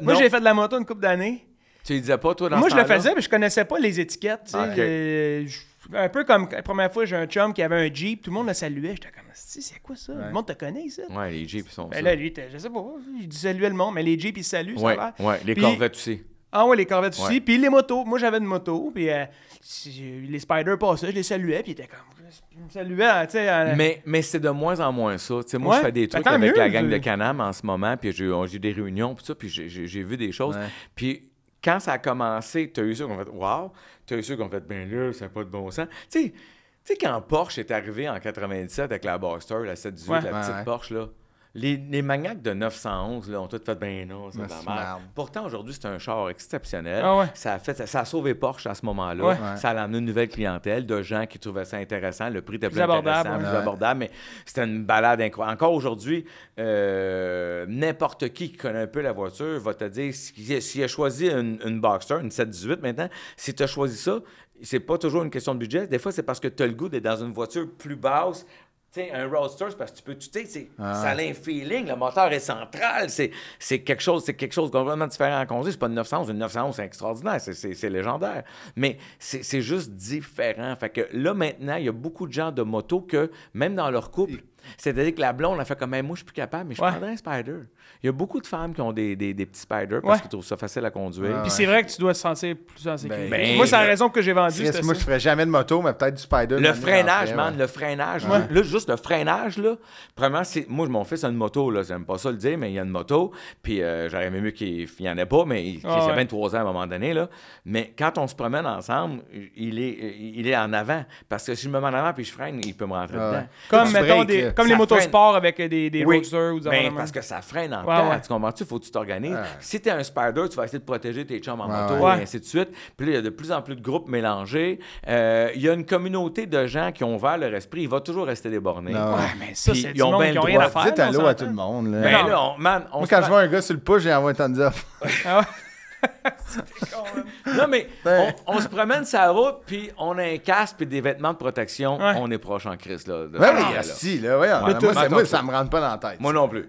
Moi, non. j'ai fait de la moto une couple d'années. Tu les disais pas, toi, dans Moi, ce je le temps-là? faisais, mais je connaissais pas les étiquettes. Un peu comme la première fois, j'ai un chum qui avait un Jeep, tout le monde le saluait. J'étais comme, c'est quoi ça? Le monde te connaît, ça? Ouais, les Jeeps sont ben là, lui, je sais pas, il saluait le monde, mais les Jeeps, ils saluent, ça va. Ouais, les Corvettes aussi. Ah ouais, les Corvettes aussi. Puis les motos. Moi, j'avais une moto. Puis les Spiders passaient, je les saluais. Puis ils étaient comme... Ils me saluaient, tu sais. Mais c'est de moins en moins ça. Tu sais, moi, je fais des trucs avec la gang de Can-Am en ce moment. Puis j'ai des réunions, puis ça. Puis j'ai vu des choses. Puis quand ça a commencé, tu as eu ceux qui ont fait « Wow! » Tu as eu ceux qui ont fait « Ben là, ça n'a pas de bon sens. » Tu sais, quand Porsche est arrivé en 97 avec la Boxster, la 718, la petite Porsche, là, les maniaques de 911 là, ont tous fait ben non, c'est de la merde. Pourtant, aujourd'hui, c'est un char exceptionnel. Ça a sauvé Porsche à ce moment-là. Ça a amené une nouvelle clientèle de gens qui trouvaient ça intéressant. Le prix était plus intéressant, plus abordable, mais c'était une balade incroyable. Encore aujourd'hui, n'importe qui connaît un peu la voiture va te dire, s'il a choisi une Boxster, une 718 maintenant, si tu as choisi ça, c'est pas toujours une question de budget. Des fois, c'est parce que tu as le goût d'être dans une voiture plus basse. Tu sais, un Roadster, c'est parce que tu peux, ça a un feeling, le moteur est central, c'est quelque chose complètement différent à conduire. C'est pas une 911, une 911, c'est extraordinaire, c'est légendaire. Mais c'est juste différent. Fait que là, maintenant, il y a beaucoup de gens de moto que, même dans leur couple, c'est-à-dire que la blonde a fait comme, moi, je suis plus capable, mais je prendrais un Spider. Il y a beaucoup de femmes qui ont des petits Spiders parce qu'ils trouvent ça facile à conduire. Puis c'est vrai que tu dois te sentir plus en sécurité. Moi, c'est la raison que j'ai vendu. Moi, je ferais jamais de moto, mais peut-être du Spider. Le freinage, man, le freinage. Là, juste le freinage, là. Premièrement, moi, mon fils a une moto, là. J'aime pas ça le dire, mais il y a une moto. Puis j'aurais aimé mieux qu'il n'y en ait pas, mais il a 23 ans à un moment donné, là. Mais quand on se promène ensemble, il est en avant. Parce que si je me mets en avant puis je freine, il peut me rentrer dedans. Comme, mettons, comme les motosports avec des Roadsters ou des ben, parce que ça freine en temps. Tu comprends-tu? Il faut que tu t'organises. Si tu es un Spider, tu vas essayer de protéger tes chums en moto et ainsi de suite. Puis là, il y a de plus en plus de groupes mélangés. Il y a une communauté de gens qui ont ouvert leur esprit. Il va toujours rester déborné. Mais ça, c'est du monde qui ont rien à faire. Dites allô à tout le monde. Là. Ben là, moi, quand je vois un gars sur le push, j'ai envoyé un thumbs up. Non, mais on se promène sur la route, puis on a un casque et des vêtements de protection. On est proche en crise, là. Moi, ça me rentre pas dans la tête. Moi non plus.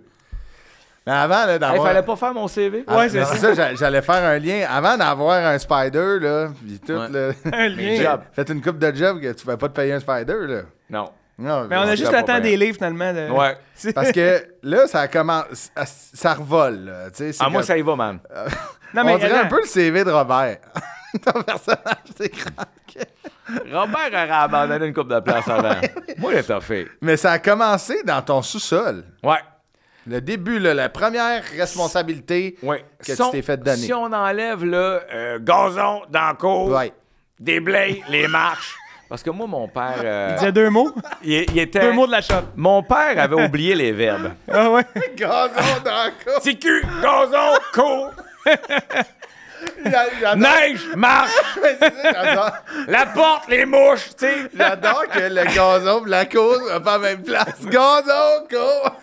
Mais avant, là, d'avoir... fallait pas faire mon CV. C'est ça, j'allais faire un lien. Avant d'avoir un Spider, là, puis tout, là... Un lien. Faites une coupe de job que tu vas pas te payer un Spider, là. Non. Mais on a juste le temps des livres, finalement. Parce que là, ça commence... Ça revole, là. Moi, ça y va, man. On dirait un peu le CV de Robert. Ton personnage, c'est craqué. Robert aurait abandonné une coupe de place avant. Moi, il est fait. Mais ça a commencé dans ton sous-sol. Ouais. Le début, là, la première responsabilité que tu t'es fait donner. Si on enlève le gazon dans le cours, déblaye les marches. Parce que moi, mon père... il disait 2 mots? Il était... 2 mots de la shop. Mon père avait oublié les verbes. Ah ouais? Gazon dans le cours. TQ, gazon, cours. Neige, marche. La porte, les mouches, tu sais. J'adore que le gazon et la cour soient pas à la même place. Gazon, cour.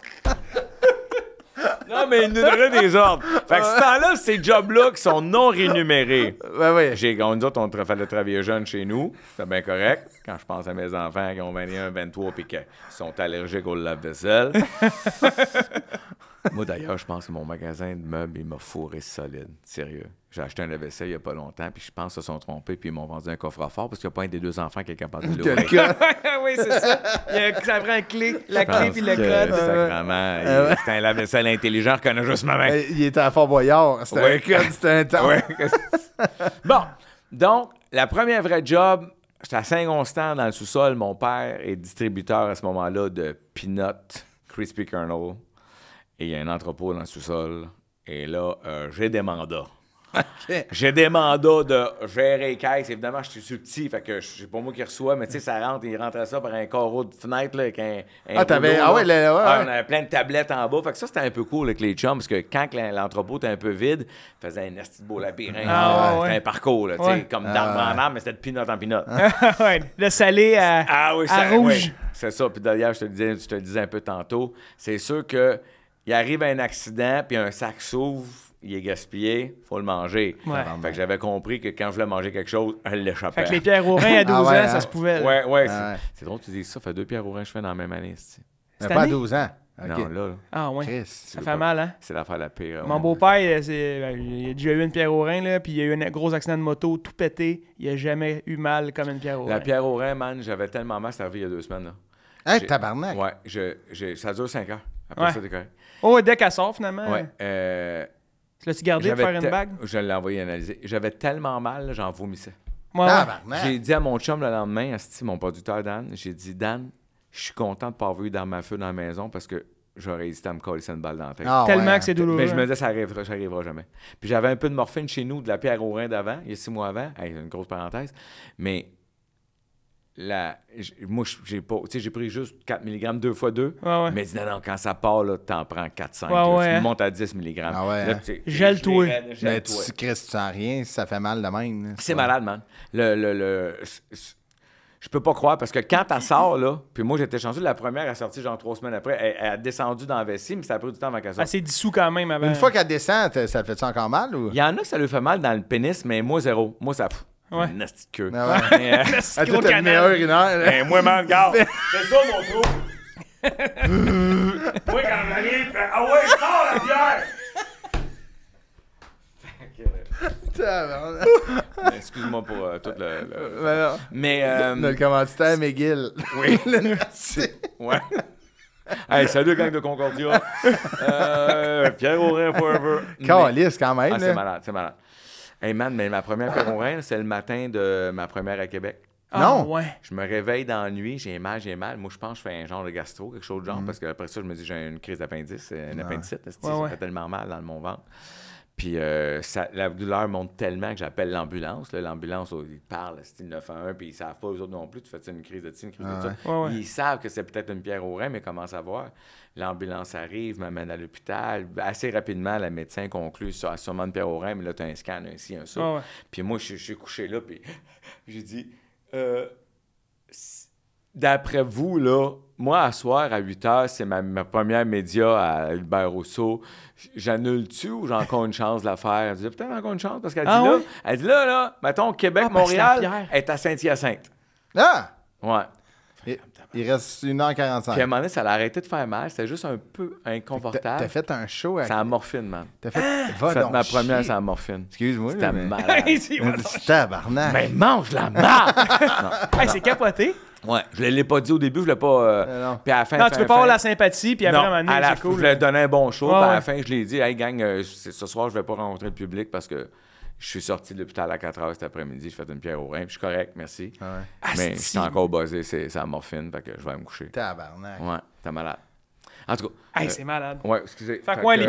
Non, mais il nous donnait des ordres. Fait que ce temps-là, ces jobs-là qui sont non rémunérés. Nous autres, on fallait travailler jeune chez nous. C'était bien correct. Quand je pense à mes enfants qui ont 21, 23 et qui sont allergiques au lave-vaisselle. Moi, d'ailleurs, je pense que mon magasin de meubles, il m'a fourré solide. Sérieux. J'ai acheté un lave-vaisselle il n'y a pas longtemps, puis je pense qu'ils se sont trompés, puis ils m'ont vendu un coffre-fort parce qu'il n'y a pas un des 2 enfants qui est capable de l'ouvrir. Oui, c'est ça. Ça prend la clé puis le code. Sacrément. C'était un lave-vaisselle intelligent, reconnaît juste ma main. Il était à Fort Boyard. C'était un code, c'était un temps. Bon, donc, la première vraie job, j'étais à Saint-Constant, dans le sous-sol. Mon père est distributeur à ce moment-là de peanuts, Crispy Kernel. Et il y a un entrepôt dans le sous-sol. Et là, j'ai des mandats. Okay. J'ai des mandats de gérer les caisses. Évidemment, je suis subtil, fait que c'est pas moi qui reçois, mais tu sais, ça rentre, il rentrait ça par un carreau de fenêtre, là, avec un t'avais... rouleau, on avait plein de tablettes en bas. Fait que ça, c'était un peu cool avec les chums, parce que quand l'entrepôt était un peu vide, il faisait un esti de beau labyrinthe. C'était un parcours, là, tu sais, comme d'arbre en arbre, mais c'était de peanut en peanut. Le salé à rouge. C'est ça. Puis d'ailleurs, je te le disais un peu tantôt, c'est sûr que il arrive un accident, puis un sac s'ouvre, il est gaspillé, il faut le manger. Fait que j'avais compris que quand je voulais manger quelque chose, elle l'échappait. Fait que les pierres au rein à 12 ans, ça se pouvait. C'est drôle que tu dises ça. Ça fait 2 pierres au rein que je fais dans la même année. Mais pas à 12 ans. Non, là. Ah ouais. Ça fait mal, hein? C'est l'affaire la pire. Mon beau-père, il a déjà eu une pierre au rein, là, puis il a eu un gros accident de moto, tout pété. Il a jamais eu mal comme une pierre au rein. La pierre au rein, man, j'avais tellement mal, c'est arrivé il y a 2 semaines. Là. Hein, tabarnak? Ouais, ça dure 5 heures. Après ça, t'es correct. Oh, dès qu'elle sort, finalement. Ouais. L'as-tu gardé pour faire une bague? Je l'ai envoyé analyser. J'avais tellement mal, là, j'en vomissais. Tabarnak! J'ai dit à mon chum le lendemain, mon producteur Dan, j'ai dit, Dan, je suis content de ne pas avoir eu d'arme à feu dans la maison parce que j'aurais hésité à me coller une balle dans la tête. Tellement que c'est douloureux. Mais je me disais, ça arrivera jamais. Puis j'avais un peu de morphine chez nous, de la pierre au rein d'avant, il y a 6 mois avant. Une grosse parenthèse. Mais moi, j'ai pris juste 4 mg 2 x 2. Mais dis non, quand ça part, là, t'en prends 4-5. Tu montes à 10 mg. Là, gèle-toi. Mais tu sens rien, ça fait mal de même. C'est malade, man. Je peux pas croire, parce que quand elle sort, là, puis moi, j'étais chanceux, la première, elle est sortie genre 3 semaines après, elle a descendu dans la vessie, mais ça a pris du temps avant qu'elle sorte. Elle s'est dissous quand même avant. Une fois qu'elle descend, ça fait-tu encore mal? Ou? Il y en a que ça lui fait mal dans le pénis, mais moi, zéro. Moi, ça fout. Ouais. Une petite queue. C'est gros canal. Moi, man, regarde. C'est ça, mon trou. Moi, quand j'arrive, ah ouais, sors la bière! Excuse-moi pour tout le... Mais... Le commanditaire McGill. Oui. Ouais. Hey, salut, gang de Concordia. Pierre Aurin forever. Calisse, quand même. C'est malade, c'est malade. Hey, man, mais ma première Pierre Aurin, c'est le matin de ma première à Québec. Non! Ouais. Je me réveille dans la nuit, j'ai mal. Moi, je pense que je fais un genre de gastro, quelque chose de genre, parce qu'après ça, je me dis j'ai une crise d'appendice, une appendicite. Ça fait tellement mal dans mon ventre. Puis la douleur monte tellement que j'appelle l'ambulance. L'ambulance, ils parlent, c'est 911, puis ils savent pas, eux autres non plus, tu fais une crise de ci, une crise de ça. Ils savent que c'est peut-être une pierre au rein, mais comment savoir? L'ambulance arrive, m'amène à l'hôpital. Assez rapidement, le médecin conclut sûrement une pierre au rein, mais là, tu as un scan, un ci, un ça. Puis moi, je suis couché là, puis j'ai dit, d'après vous, là, moi, à soir, à 8 h, c'est ma première média à Hubert Rousseau. J'annule-tu ou j'ai encore une chance de la faire? Elle dit, peut-être encore une chance, parce qu'elle dit elle dit là, mettons, Québec, Montréal, est à Saint-Hyacinthe. Ah! Ouais. Il reste 1h45. Puis à un moment donné, ça l'a arrêté de faire mal. C'était juste un peu inconfortable. T'as fait un show avec... C'est la morphine, man. T'as fait ma première, c'est la morphine. Excuse-moi. C'était malade. C'est tabarnak. Mais mange la marde! C'est capoté. Ouais, je ne l'ai pas dit au début, je voulais pas... Puis à la fin... Non, tu peux pas avoir la sympathie, puis après, à un moment donné, c'est cool. Je voulais donner un bon show, puis à la fin, je l'ai dit, hey gang, ce soir, je vais pas rencontrer le public parce que je suis sorti de l'hôpital à 4 h cet après-midi, j'ai fait une pierre au rein, puis je suis correct, merci. Mais je suis encore buzzé, c'est la morphine, fait que je vais me coucher. Tabarnak. Ouais, t'es malade. En tout cas. Hey, c'est malade. Ouais, excusez. Fait quoi, les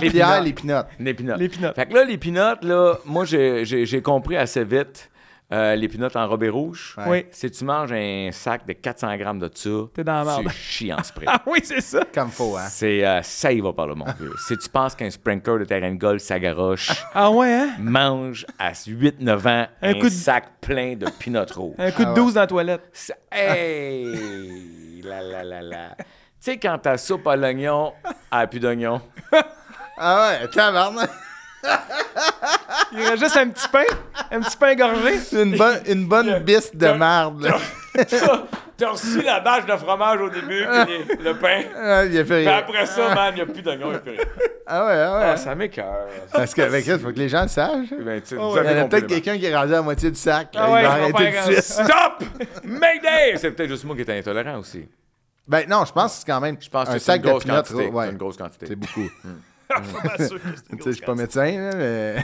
Pierre, les pinottes. Les pinottes. Les pinottes. Fait que là, les pinottes, là, moi, j'ai compris assez vite les pinottes enrobées rouges. Oui. Si tu manges un sac de 400 grammes de ça, t'es dans la merde. tu chies en spray. Ah oui, c'est ça. Comme faut, hein. C'est ça, il va par le monde. Si tu penses qu'un sprinkler de terrain de golf, ça garoche, Ah ouais, hein? mange à 8-9 ans un sac plein de pinottes rouges. Un coup de 12 dans la toilette. Hey! Tu sais, quand ta soupe à l'oignon, elle n'a plus d'oignon. Ah ouais, tabarnak. Il reste juste un petit pain gorgé. Une bonne bisse de marde. T'as reçu la bâche de fromage au début, puis le pain. Il a fait rien. Puis après ça, man, il n'y a plus d'oignon, il n'y a plus rien. Ah ouais. Ah, ça m'écoeure. Parce qu'avec ça, il faut que les gens le sachent. Ben, Il y a peut-être quelqu'un qui est rendu à la moitié du sac. Ah il ouais, va arrêter tout de suite. Stop! Mayday! C'est peut-être juste moi qui étais intolérant aussi. Ben non, je pense que c'est quand même un sac de peanuts. C'est une grosse quantité. C'est beaucoup. Je Je suis pas médecin, là, mais...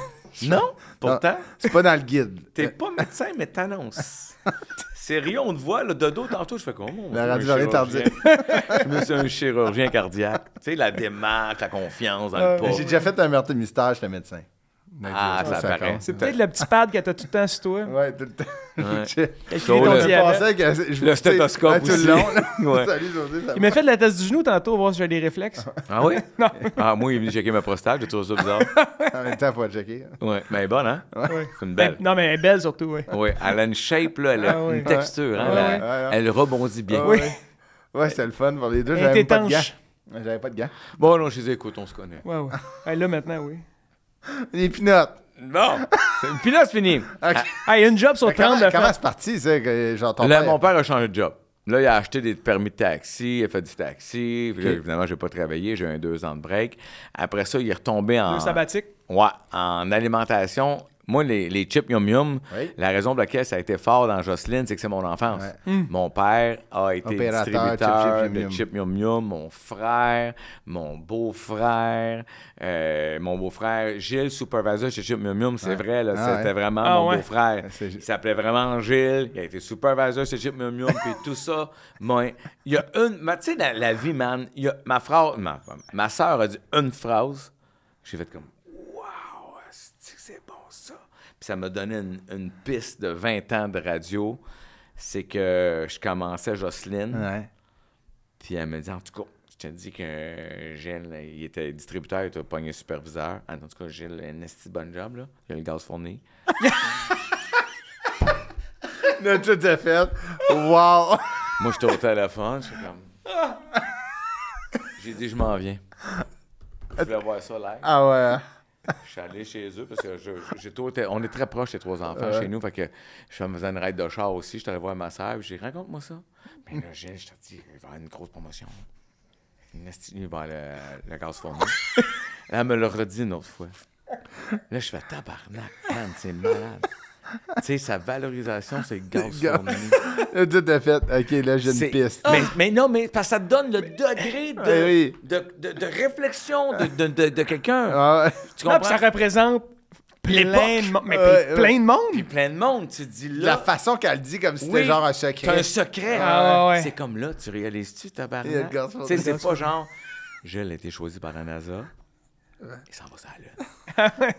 Non, pourtant. C'est pas dans le guide. T'es pas médecin, mais t'annonces. Sérieux, on te voit, le dodo, tantôt, je fais comment? La radio tardive. Je suis un chirurgien cardiaque. Tu sais, la démarque, la confiance dans le pas. J'ai déjà fait un meurtre de mystère chez le médecin. Ah, ça paraît. C'est peut-être le petit pad que t'as tout le temps sur toi. Ouais, tout le temps. Le stéthoscope aussi. Tout le long. Ouais. Salut, José, ça Il m'a fait de la test du genou tantôt, voir si j'ai des réflexes. Ah oui? Non. Ah, moi, il est venu checker ma prostate, j'ai trouvé ça bizarre. En même temps, il faut la checker. Ouais, mais elle est bonne, hein? Ouais. C'est une belle. Non, mais elle est belle surtout, oui. Oui, elle a une shape, là, elle a une texture, hein? Elle rebondit bien. Oui. Ouais, c'était le fun pour les deux. Elle J'avais est pas de gants. étanche. J'avais pas de gants. Bon, non, je les écoute, on se connaît. Ouais, ouais. Hey, là, maintenant, oui. Les pinottes. Bon, c'est une pinotte, c'est fini. Hey, une job sur 30 de Comment c'est parti, ça, que j'entends Là, mon père a changé de job. Là, il a acheté des permis de taxi, il a fait du taxi. Puis là, évidemment, j'ai pas travaillé, j'ai eu 2 ans de break. Après ça, il est retombé en... Le sabbatique. Ouais, en alimentation. Moi, les chips Yum Yum, la raison pour laquelle ça a été fort dans Jocelyne, c'est que c'est mon enfance. Ouais. Mon père a été distributeur de chips Yum Yum. Mon frère, mon beau-frère, Gilles, superviseur chez Chips Yum Yum, c'est vrai, là, c'était vraiment mon beau-frère. Il s'appelait vraiment Gilles, il a été superviseur chez Chips Yum Yum, puis tout ça. Il y a tu sais, dans la vie, man, ma soeur a dit une phrase, j'ai fait comme... c'est bon ça. Puis ça m'a donné une piste de 20 ans de radio. C'est que je commençais Jocelyne. Ouais. Puis elle me dit, en tout cas, je te dis que Gilles, il était distributeur, il était pogné superviseur. En tout cas, Gilles, un esti bonne job, là. Il a le gaz fourni. On a tout fait. Wow! Moi, j'étais au téléphone, je suis comme... J'ai dit, je m'en viens. Je voulais voir ça live. Ah ouais. Je suis allé chez eux parce que on est très proches, les 3 enfants, chez nous. Fait que je faisais une raid de char aussi. Je suis allé voir ma sœur. J'ai dit, raconte-moi ça. Puis là, je te dis, il va y avoir une grosse promotion. Il va y avoir le gaz fourni. Elle me l'a redit une autre fois. Là, je fais tabarnak, man, c'est malade. Tu sais, sa valorisation, c'est le gaz fourni. Tout à fait. OK, là, j'ai une piste. Mais non, mais parce que ça te donne le degré de réflexion de quelqu'un. Ah ouais. Tu comprends? Non, ça représente plein de monde. Mais plein de monde. Puis plein de monde. Tu te dis là... La façon qu'elle dit, comme si c'était genre un secret. C'est un secret. Ah ouais. C'est comme là, tu réalises-tu, tabarnak? Tu sais, c'est pas genre... Gilles a été choisi par la NASA. Il s'en va sur la Lune.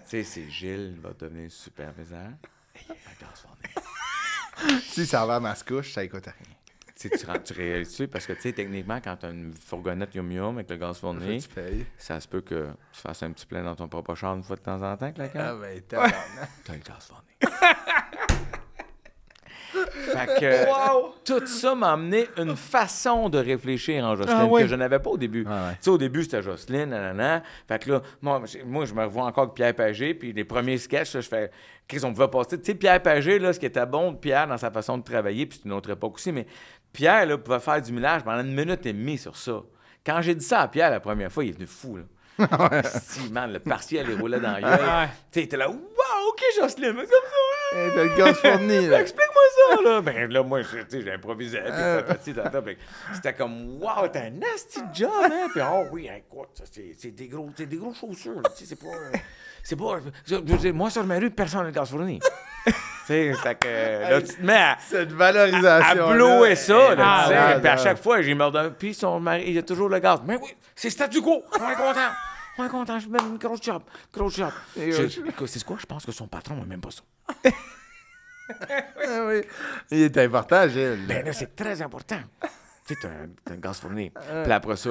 Tu sais, c'est Gilles va devenir superviseur. Si ça va à Mascouche, ça écoute rien. Tu réalises-tu? Parce que, tu sais, techniquement, quand tu as une fourgonnette Yum Yum avec le gaz fourni, ça se peut que tu fasses un petit plein dans ton propre char une fois de temps en temps, quelqu'un. Ah ben, t'as le gaz fourni. Fait que tout ça m'a amené une façon de réfléchir en Jocelyne que je n'avais pas au début. Tu sais, au début, c'était Jocelyne, nanana. Fait que là, moi, je me revois encore avec Pierre Pagé, puis les premiers sketchs, là, je fais... Chris, on pouvait passer... Tu sais, Pierre Pagé, là, ce qui était bon de Pierre dans sa façon de travailler, puis c'est une autre époque aussi, mais Pierre, là, pouvait faire du millage pendant 1 minute et demie sur ça. Quand j'ai dit ça à Pierre la première fois, il est venu fou, là. Si, man, le partiel, il roulait dans la gueule. Tu sais, il était là, wow, OK, Jocelyne, mais comme ça, t'as le gaz fourni, là. Explique-moi ça, là? Ben là, moi, j'improvisais. C'était comme, wow, t'as un nasty job, hein? Puis, oh oui, écoute, c'est des gros chaussures. C'est pas. Moi, sur ma rue, personne n'a de gaz fourni. Tu sais, là, tu te mets à. Cette valorisation. À blower ça, là, puis à chaque fois, j'ai mort d'un. Puis son mari, il a toujours le gaz. Mais oui, c'est statu quo. On est content, je mets une grosse job. C'est quoi? Je pense que son patron n'a même pas ça. Oui. Il est important, Gilles. Ben là, c'est très important. Tu sais, t'as un gaz fourni. Puis après ça,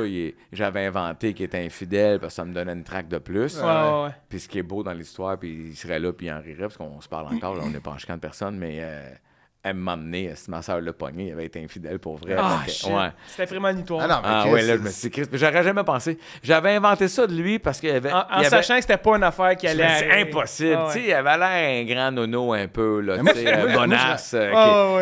j'avais inventé qu'il était infidèle parce que ça me donnait une traque de plus. Ouais. Puis ce qui est beau dans l'histoire, puis il serait là, puis il en rirait, parce qu'on se parle encore, là, on n'est pas en chicane de personne, mais elle m'a emmené, si ma soeur l'a pogné, il avait été infidèle pour vrai. Ouais. C'était prémonitoire. Ouais, là, je me suis dit, j'aurais jamais pensé. J'avais inventé ça de lui parce qu'il avait. En sachant que c'était pas une affaire qui allait. C'est impossible. Tu sais, il avait l'air un grand nono un peu, là, tu sais, bonasse.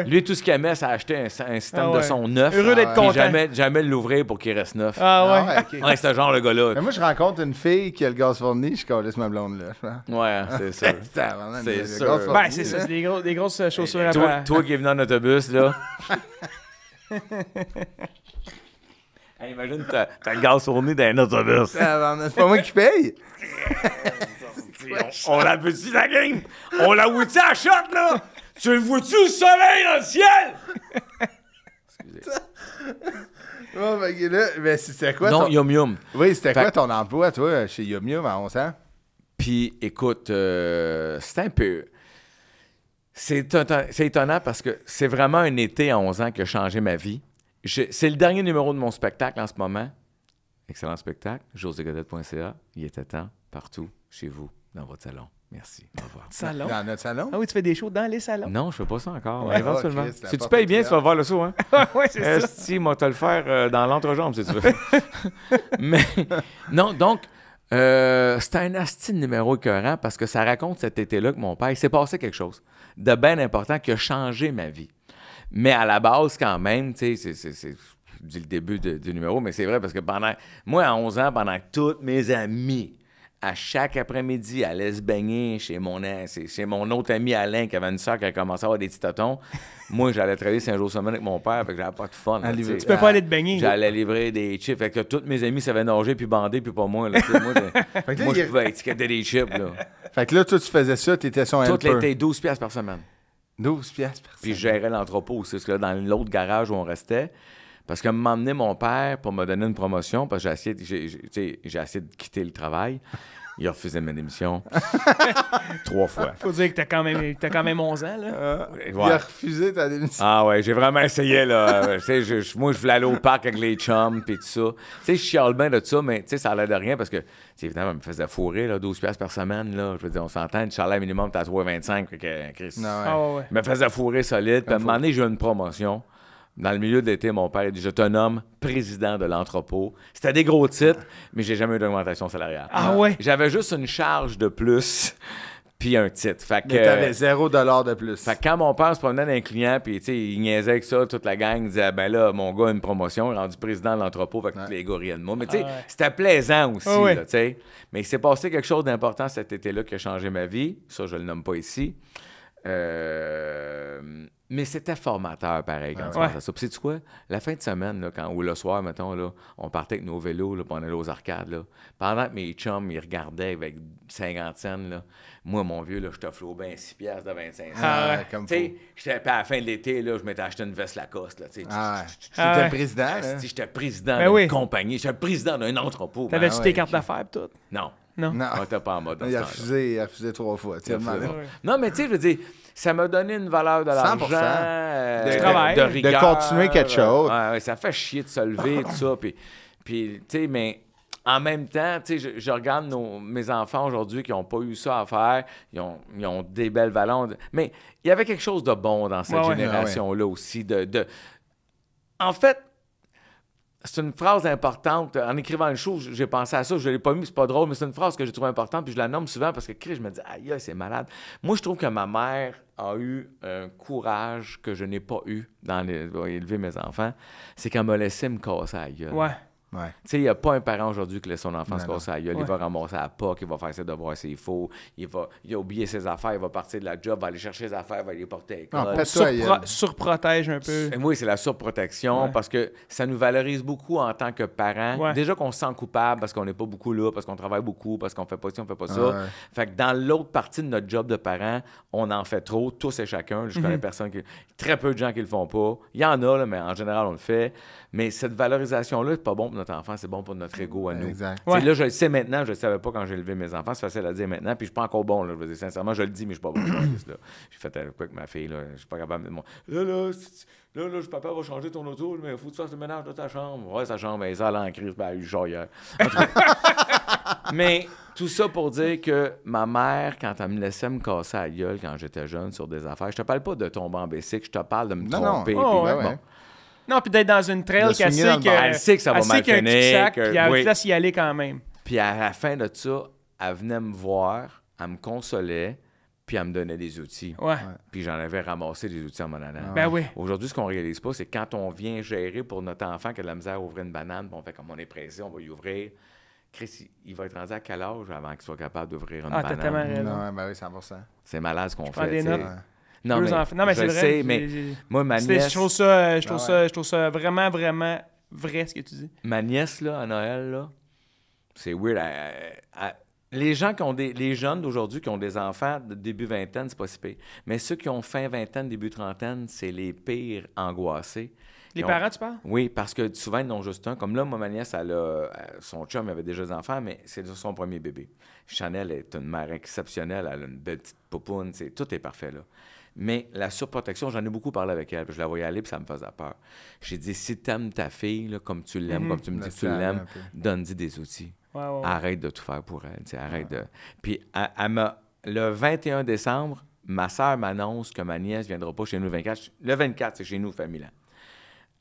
Lui, tout ce qu'il aimait, c'est acheter un système de son neuf. Heureux d'être content. Jamais l'ouvrir pour qu'il reste neuf. Ouais, c'est ce genre de gars-là. Mais moi, je rencontre une fille qui a le gaz fourni, je calisse ma blonde, là. Ouais, c'est ça. C'est sûr. Ben, c'est ça, c'est des grosses chaussures à toi qui es venu en autobus, là. Hey, imagine, t'as le gaz fourni dans un autobus. C'est pas moi qui paye. On l'a vu-tu, la game? On l'a vu-tu à la shot, là? Tu le vois-tu, le soleil dans le ciel? Excusez. Oh, ben là, mais c'était quoi ton... Yum Yum. Oui, c'était quoi ton emploi, toi, chez Yum Yum à 11 ans? Puis, écoute, c'était un peu... C'est étonnant parce que c'est vraiment un été à 11 ans qui a changé ma vie. C'est le dernier numéro de mon spectacle en ce moment. Excellent spectacle. josegodette.ca. Il était temps, partout, chez vous, dans votre salon. Merci. Au revoir. Salon? Dans notre salon? Ah oui, tu fais des shows dans les salons? Non, je fais pas ça encore. Éventuellement. Si tu payes bien, tu vas voir le saut, hein? Oui, c'est ça. Si, moi, te le faire dans l'entrejambe, si tu veux. Mais, non, donc... c'était un asti de numéro écœurant parce que ça raconte cet été-là que mon père, il s'est passé quelque chose de bien important qui a changé ma vie. Mais à la base, quand même, tu sais, je dis le début du numéro, mais c'est vrai parce que moi, à 11 ans, pendant que tous mes amis, à chaque après-midi, allaient se baigner chez mon autre ami Alain qui avait une soeur qui a commencé à avoir des petits totons. Moi, j'allais travailler 5 jours semaine avec mon père, fait que j'avais pas de fun. Là, tu peux pas aller te baigner. J'allais livrer des chips, fait que tous mes amis savaient nager puis bander, puis pas moi. Là, moi, je pouvais étiqueter des chips. Là. Fait que là, toi, tu faisais ça, t'étais son helper. Tout l'été, 12$ par semaine. 12$ par semaine. Puis je gérais l'entrepôt aussi, parce que là, dans l'autre garage où on restait, parce que m'a emmené mon père pour me donner une promotion, parce que j'ai essayé de quitter le travail. Il a refusé ma démission 3 fois. Faut dire que t'as quand même 11 ans, là. Il a refusé ta démission. Ah ouais, j'ai vraiment essayé, là. Moi, je voulais aller au parc avec les chums puis tout ça. Tu sais, je chiale bien de ça, mais tu sais, ça allait de rien parce que, évidemment, il me faisait fourrer, là, 12$ par semaine, là. Je veux dire, on s'entend, une chaleur minimum, t'as 3,25$, que Chris. Ouais. Il me faisait fourrer solide. Puis à un moment donné, j'ai eu une promotion. Dans le milieu de l'été, mon père a dit « Je te nomme président de l'entrepôt ». C'était des gros titres, mais j'ai jamais eu d'augmentation salariale. Ah ouais? J'avais juste une charge de plus, puis un titre. Fait que, mais t'avais $0 de plus. Fait que quand mon père se promenait d'un client, puis il niaisait avec ça, toute la gang disait « Ben là, mon gars a une promotion, il est rendu président de l'entrepôt, fait que tous les gars riaient de moi. » Mais tu sais, c'était plaisant aussi, là, tu sais. Mais il s'est passé quelque chose d'important cet été-là qui a changé ma vie. Ça, je le nomme pas ici. Mais c'était formateur, pareil, quand tu penses à ça. Puis, sais-tu quoi? La fin de semaine, là, ou le soir, mettons, là, on partait avec nos vélos, là, puis on allait aux arcades, là. Pendant que mes chums, ils regardaient avec 50 cents, là, moi, mon vieux, là, je t'offre au bain 6$ de 25 cents. Comme tu sais, à la fin de l'été, là, je m'étais acheté une veste Lacoste, là, tu sais. J'étais le président, j'étais président d'une compagnie, j'étais président d'un entrepôt. T'avais-tu tes cartes d'affaires, tout? Non. Non. T'es pas en mode. Il a refusé 3 fois. Non, mais tu sais, je veux dire, ça m'a donné une valeur de l'argent, de rigueur, de continuer quelque chose. Ouais, ça fait chier de se lever, tout ça. Puis tu sais, mais en même temps, tu sais, je regarde mes enfants aujourd'hui qui n'ont pas eu ça à faire. Ils ont des belles valeurs. Mais il y avait quelque chose de bon dans cette génération-là aussi. En fait, c'est une phrase importante. En écrivant le show, j'ai pensé à ça. Je ne l'ai pas mis, c'est pas drôle, mais c'est une phrase que j'ai trouvée importante. Puis je la nomme souvent parce que je me dis, aïe, c'est malade. Moi, je trouve que ma mère a eu un courage que je n'ai pas eu dans élever mes enfants. C'est qu'elle m'a laissé me casser la gueule. Ouais. Ouais. Tu sais, il n'y a pas un parent aujourd'hui qui laisse son enfant se casser la gueule. Il va ramasser à la POC, il va faire ses devoirs, c'est faux. Il a oublié ses affaires, il va partir de la job, va aller chercher ses affaires, va les porter à l'école. Surprotège un peu. Oui, c'est la surprotection parce que ça nous valorise beaucoup en tant que parents. Ouais. Déjà qu'on se sent coupable parce qu'on n'est pas beaucoup là, parce qu'on travaille beaucoup, parce qu'on fait pas ci, on fait pas ça. Ouais. Fait que dans l'autre partie de notre job de parents, on en fait trop, tous et chacun. Je connais personne très peu de gens qui le font pas. Il y en a, là, mais en général, on le fait. Mais cette valorisation-là, c'est pas bon pour notre enfant, c'est bon pour notre ego à nous. Exact. Ouais. Là, je le sais maintenant, je le savais pas quand j'ai élevé mes enfants, c'est facile à dire maintenant, puis je suis pas encore bon, là, je veux dire, sincèrement, je le dis, mais je suis pas bon. J'ai fait un peu avec ma fille, là, je suis pas capable de... Là, papa va changer ton auto, mais il faut que tu fasses le ménage de ta chambre. Ouais, sa chambre, elle est en crise, ben, elle a eu genre hier. Mais tout ça pour dire que ma mère, quand elle me laissait me casser la gueule quand j'étais jeune sur des affaires, je te parle pas de tomber en bicycle, je te parle de me tromper. Non, puis d'être dans une trail qu'elle sait que ça va mal finir. Puis elle te laisse y aller quand même. Puis à la fin de ça, elle venait me voir, elle me consolait, puis elle me donnait des outils. Ouais. Puis j'en avais ramassé des outils en mon allant. Ben oui. Aujourd'hui, ce qu'on réalise pas, c'est quand on vient gérer pour notre enfant qui a de la misère à ouvrir une banane, puis on fait comme on est pressé, on va y ouvrir. Chris, il va être rendu à quel âge avant qu'il soit capable d'ouvrir une banane? T'as tellement raison. Non, ben oui, 100%. C'est malade ce qu'on fait. Des notes. Non, mais c'est vrai. Sais, mais moi, ma nièce... Je trouve ça vraiment, vraiment vrai, ce que tu dis. Ma nièce, là, à Noël, là, c'est weird. Les gens qui ont les jeunes d'aujourd'hui qui ont des enfants de début vingtaine, c'est pas si pire. Mais ceux qui ont fin vingtaine, début trentaine, c'est les pires angoissés. Les parents, tu parles? Oui, parce que souvent, ils n'ont juste un. Comme là, moi, ma nièce, son chum avait déjà des enfants, mais c'est son premier bébé. Chanel est une mère exceptionnelle. Elle a une belle petite poupoune. Tout est parfait, là. Mais la surprotection, j'en ai beaucoup parlé avec elle. Puis je la voyais aller, puis ça me faisait peur. J'ai dit, si tu aimes ta fille, là, comme tu l'aimes, comme tu me dis que tu l'aimes, donne-lui des outils. Ouais. Arrête de tout faire pour elle. Arrête de... Puis le 21 décembre, ma sœur m'annonce que ma nièce ne viendra pas chez nous le 24. Le 24, c'est chez nous, familial.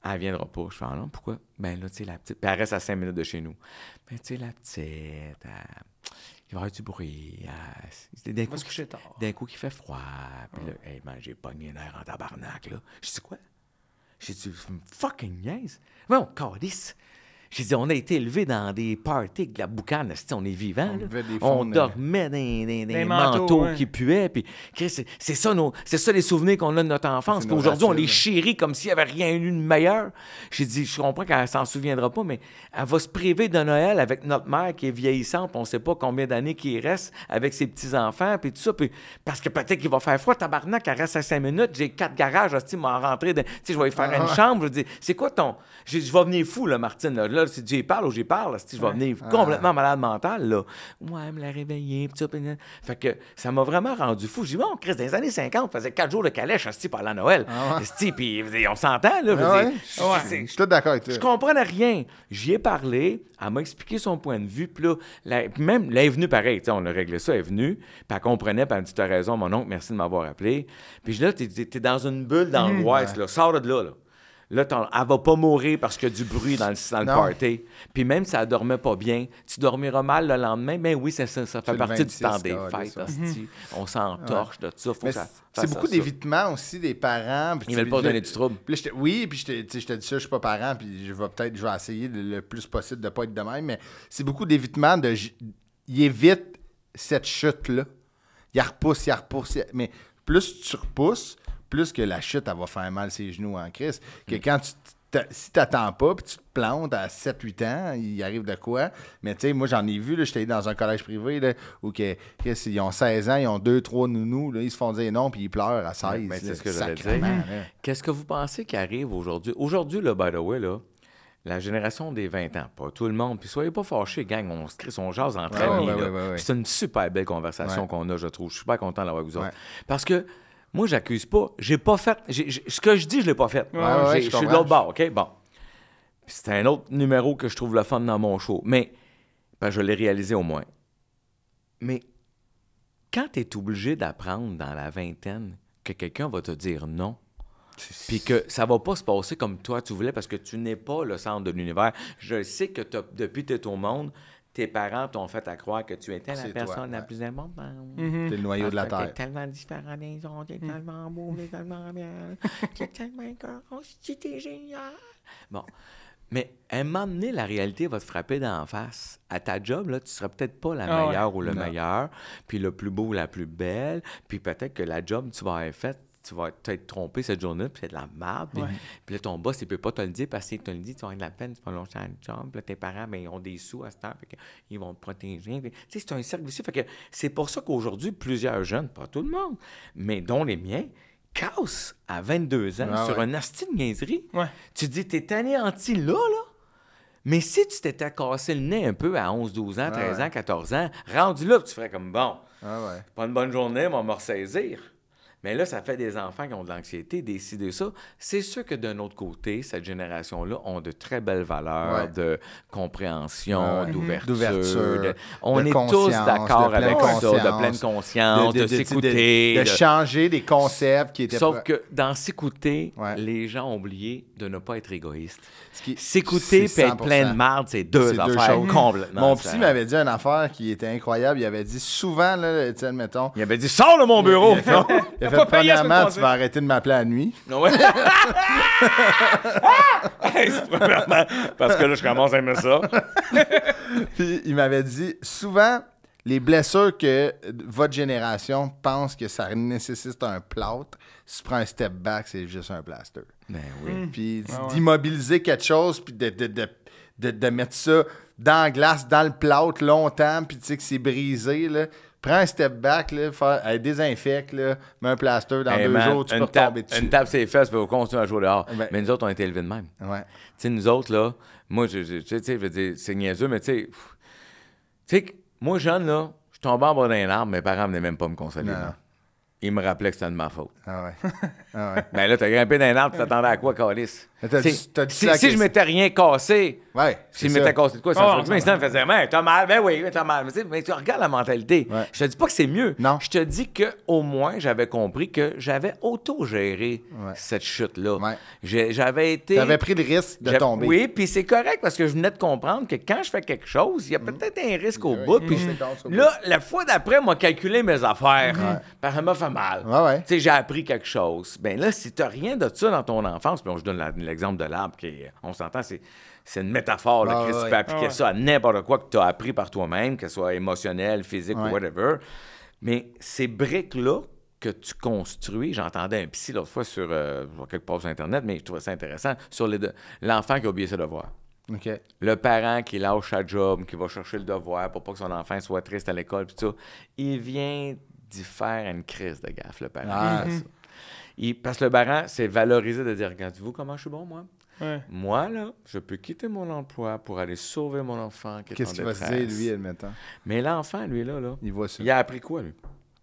Elle ne viendra pas. Je fais, non, pourquoi? Ben là, tu sais, la petite... Puis elle reste à 5 minutes de chez nous. Ben, tu sais, la petite... il va y avoir du bruit. D'un coup, il fait froid. Puis là, j'ai pogné l'air en tabarnak, là. Je dis, quoi? J'ai dit, fucking niaise. Mais on calisse. J'ai dit, on a été élevés dans des parties de la boucane. On est vivants. On dormait dans des manteaux qui puaient. Puis, c'est ça les souvenirs qu'on a de notre enfance. Puis aujourd'hui, on les chérit comme s'il n'y avait rien eu de meilleur. J'ai dit, je comprends qu'elle ne s'en souviendra pas, mais elle va se priver de Noël avec notre mère qui est vieillissante. On ne sait pas combien d'années qu'il reste avec ses petits-enfants. Puis tout ça. Puis, parce que peut-être qu'il va faire froid. Tabarnak, elle reste à 5 minutes. J'ai 4 garages. Je vais rentrer. Je vais y faire une chambre. Je dis, c'est quoi ton. Je vais venir fou, là, Martine. Là, si j'y parle ou j'y parle, je vais venir complètement malade mental, là. Ouais, elle me l'a réveillé, pis ça, pis... Fait que ça m'a vraiment rendu fou. J'ai dit, bon, Chris, dans les années 50, on faisait 4 jours de calèche, pendant Noël. Puis on s'entend, là. Je suis tout d'accord avec toi. Je comprenais rien. J'y ai parlé, elle m'a expliqué son point de vue, puis là, même, elle est venue pareil, on a réglé ça, elle est venue, puis elle comprenait, puis elle me dit, t'as raison, mon oncle, merci de m'avoir appelé. Puis là, t'es dans une bulle d'angoisse, là, sors de là. Là, elle va pas mourir parce qu'il y a du bruit dans le party. Puis même si elle dormait pas bien, tu dormiras mal le lendemain. Ben oui, ça fait partie du temps des fêtes. On s'entorche de ça. C'est beaucoup d'évitement aussi des parents. Ils veulent pas donner du trouble. Puis je te dis ça, je suis pas parent, puis je vais essayer le plus possible de pas être de même, mais c'est beaucoup d'évitement il évite cette chute-là. Il repousse. Mais plus tu repousses, plus que la chute, elle va faire mal ses genoux en crise. Que quand si tu n'attends pas puis tu te plantes à 7-8 ans, il arrive de quoi? Mais tu sais, moi, j'en ai vu, j'étais dans un collège privé là, où ils ont 16 ans, ils ont 2-3 nounous, là, ils se font dire non puis ils pleurent à 16. C'est ce que j'allais dire. Qu'est-ce que vous pensez qui arrive aujourd'hui? Aujourd'hui, là, by the way, là, la génération des 20 ans, pas tout le monde, puis soyez pas fâchés, gang, on jase entre amis. C'est une super belle conversation qu'on a, je trouve. Je suis super content d'avoir vous autres. Parce que moi, j'accuse pas. J'ai pas fait. Ce que je dis, je l'ai pas fait. Je suis de l'autre bord, OK? Bon. C'est un autre numéro que je trouve le fun dans mon show. Mais, je l'ai réalisé au moins. Mais, quand tu es obligé d'apprendre dans la vingtaine que quelqu'un va te dire non, puis que ça va pas se passer comme toi tu voulais parce que tu n'es pas le centre de l'univers. Je sais que depuis que tu es au monde, tes parents t'ont fait à croire que tu étais la personne la plus importante. T'es le noyau de la terre. T'es tellement différent des autres, t'es tellement beau, t'es tellement bien, t'es tellement écœurant, t'es génial. Bon. Mais à un moment donné, la réalité va te frapper d'en face. À ta job, là, tu ne seras peut-être pas la meilleure ou le meilleur, puis le plus beau ou la plus belle, puis peut-être que la job que tu vas avoir faite, tu vas peut-être trompé cette journée, puis c'est de la merde. Puis là, ton boss, il ne peut pas te le dire parce qu'il te le dit, tu vas avoir de la peine, tu vas longtemps à le job. Puis là, tes parents, bien, ils ont des sous à cette heure, ils vont te protéger. Tu sais, c'est un cercle vicieux. Fait que c'est pour ça qu'aujourd'hui, plusieurs jeunes, pas tout le monde, mais dont les miens, cassent à 22 ans sur un asti de niaiserie. Tu te dis, t'es anéanti là. Mais si tu t'étais cassé le nez un peu à 11, 12 ans, 13 ans, 14 ans, rendu là, tu ferais comme bon. Pas une bonne journée, on va me ressaisir. Mais là, ça fait des enfants qui ont de l'anxiété, décider ça. C'est sûr que d'un autre côté, cette génération-là ont de très belles valeurs de compréhension, d'ouverture. On est tous d'accord avec ça, de pleine conscience, de s'écouter. De changer des concepts qui étaient... Sauf que dans s'écouter, les gens ont oublié de ne pas être égoïstes. S'écouter et être plein de marde, c'est deux affaires complètement Mon petit m'avait dit une affaire qui était incroyable. Il avait dit souvent, là, mettons... Il avait dit « Sors de mon bureau! » Il a fait, premièrement, tu vas arrêter de m'appeler à la nuit. Ouais. Premièrement, parce que là, je commence à aimer ça. Puis il m'avait dit, souvent, les blessures que votre génération pense que ça nécessite un plâtre, si tu prends un step back, c'est juste un plaster. Ben oui. Puis d'immobiliser quelque chose, puis de mettre ça dans la glace, dans le plâtre longtemps, puis tu sais que c'est brisé, là. Prends un step back, là, désinfecte, là, mets un plaster dans 2 jours, tu peux retomber dessus. Une tape sur les fesses, puis on continue à jouer dehors. Mais nous autres, on a été élevés de même. Tu sais, nous autres, là, moi, tu sais, je veux dire, c'est niaiseux, mais tu sais, moi, jeune, là, je tombais en bas d'un arbre, mes parents venaient même pas me consoler. Ils me rappelaient que c'était de ma faute. Ben là, t'as grimpé d'un arbre, tu t'attendais à quoi, Calice? Si je m'étais rien cassé, si je m'étais cassé de quoi, ça me faisait « T'as mal, ben oui, t'as mal. » Mais tu regardes la mentalité. Je te dis pas que c'est mieux. Non. Je te dis qu'au moins, j'avais compris que j'avais auto-géré cette chute-là. J'avais été... T'avais pris le risque de tomber. Oui, puis c'est correct parce que je venais de comprendre que quand je fais quelque chose, il y a peut-être un risque au bout. Puis là, la fois d'après, m'a calculé mes affaires. Parce que ça m'a fait mal. Tu sais, j'ai appris quelque chose. Ben là, si t'as rien de ça dans ton enfance, puis je donne l'exemple de l'arbre, qui, on s'entend, c'est une métaphore, là, Chris, tu peux appliquer ça à n'importe quoi que tu as appris par toi-même, que ce soit émotionnel, physique ou whatever. Mais ces briques-là que tu construis, j'entendais un psy l'autre fois sur quelque part sur Internet, mais je trouvais ça intéressant, sur l'enfant qui a oublié ses devoirs. Le parent qui lâche sa job, qui va chercher le devoir pour pas que son enfant soit triste à l'école, puis tout ça, il vient d'y faire une crise de gaffe, le parent. Parce que le parent, c'est valorisé de dire, regardez-vous comment je suis bon, moi? Moi, là, je peux quitter mon emploi pour aller sauver mon enfant qui est en détresse. Qu'est-ce qu'il va se dire, lui, admettant? Mais l'enfant, lui, là, il voit ça. Il a appris quoi, lui?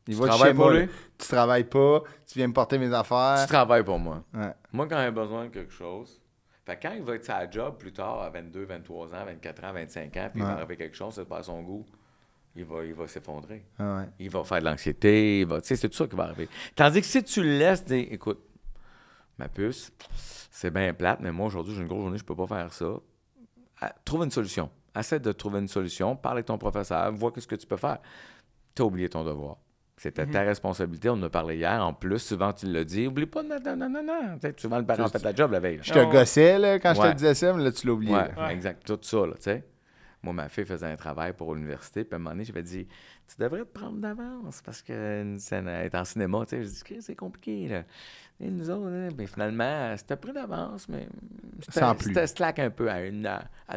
Il va chez moi, lui. Tu travailles pas, tu viens me porter mes affaires. Tu travailles pour moi. Moi, quand j'ai besoin de quelque chose, fait quand il va être sa job plus tard, à 22, 23 ans, 24 ans, 25 ans, puis il va arriver quelque chose, c'est pas à son goût, il va s'effondrer. Il va faire de l'anxiété, tu sais, c'est tout ça qui va arriver. Tandis que si tu le laisses dire, écoute, ma puce, c'est bien plate, mais moi, aujourd'hui, j'ai une grosse journée, je peux pas faire ça. Trouve une solution. Essaie de trouver une solution, parle avec ton professeur, vois ce que tu peux faire. Tu as oublié ton devoir. C'était ta responsabilité. On en a parlé hier. En plus, souvent, tu l'as dit. Oublie pas, non. Souvent, le parent fait ta job la veille. Je te gossais là, quand je te disais ça, mais là, tu l'as oublié. Exact. Tout ça, là, tu sais. Moi, ma fille faisait un travail pour l'université, puis à un moment donné, j'avais dit, tu devrais te prendre d'avance parce qu'elle est en cinéma, tu sais. Je dis, c'est compliqué, là. Et nous autres, bien, finalement, c'était pris d'avance, mais c'était slack un peu. Elle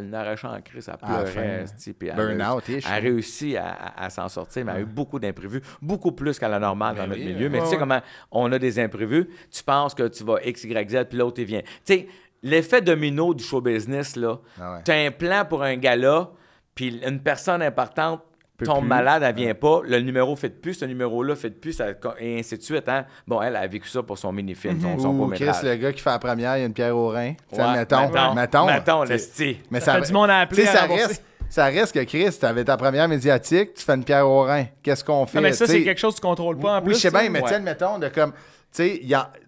n'arrachait en crise, elle pleurait. Puis elle a réussi à s'en sortir, mais elle a eu beaucoup d'imprévus, beaucoup plus qu'à la normale dans notre milieu. Mais tu sais comment on a des imprévus, tu penses que tu vas X, Y, Z, puis l'autre, il vient. Tu sais, l'effet domino du show business, là, tu as un plan pour un gala, puis une personne importante tombe malade, elle vient pas, le numéro fait de plus, ce numéro-là fait de plus, et ainsi de suite. Hein? Bon, elle a vécu ça pour son mini-film, son court-métrage. Chris, le gars qui fait la première, il y a une pierre au rein. Mettons, l'esti. Mais ça fait du monde à appeler. Ça reste que Chris, tu avais ta première médiatique, tu fais une pierre au rein. Qu'est-ce qu'on fait? Non, mais ça, c'est quelque chose que tu contrôles pas en plus. Oui, je sais bien, mais tiens, mettons, de comme, tu sais,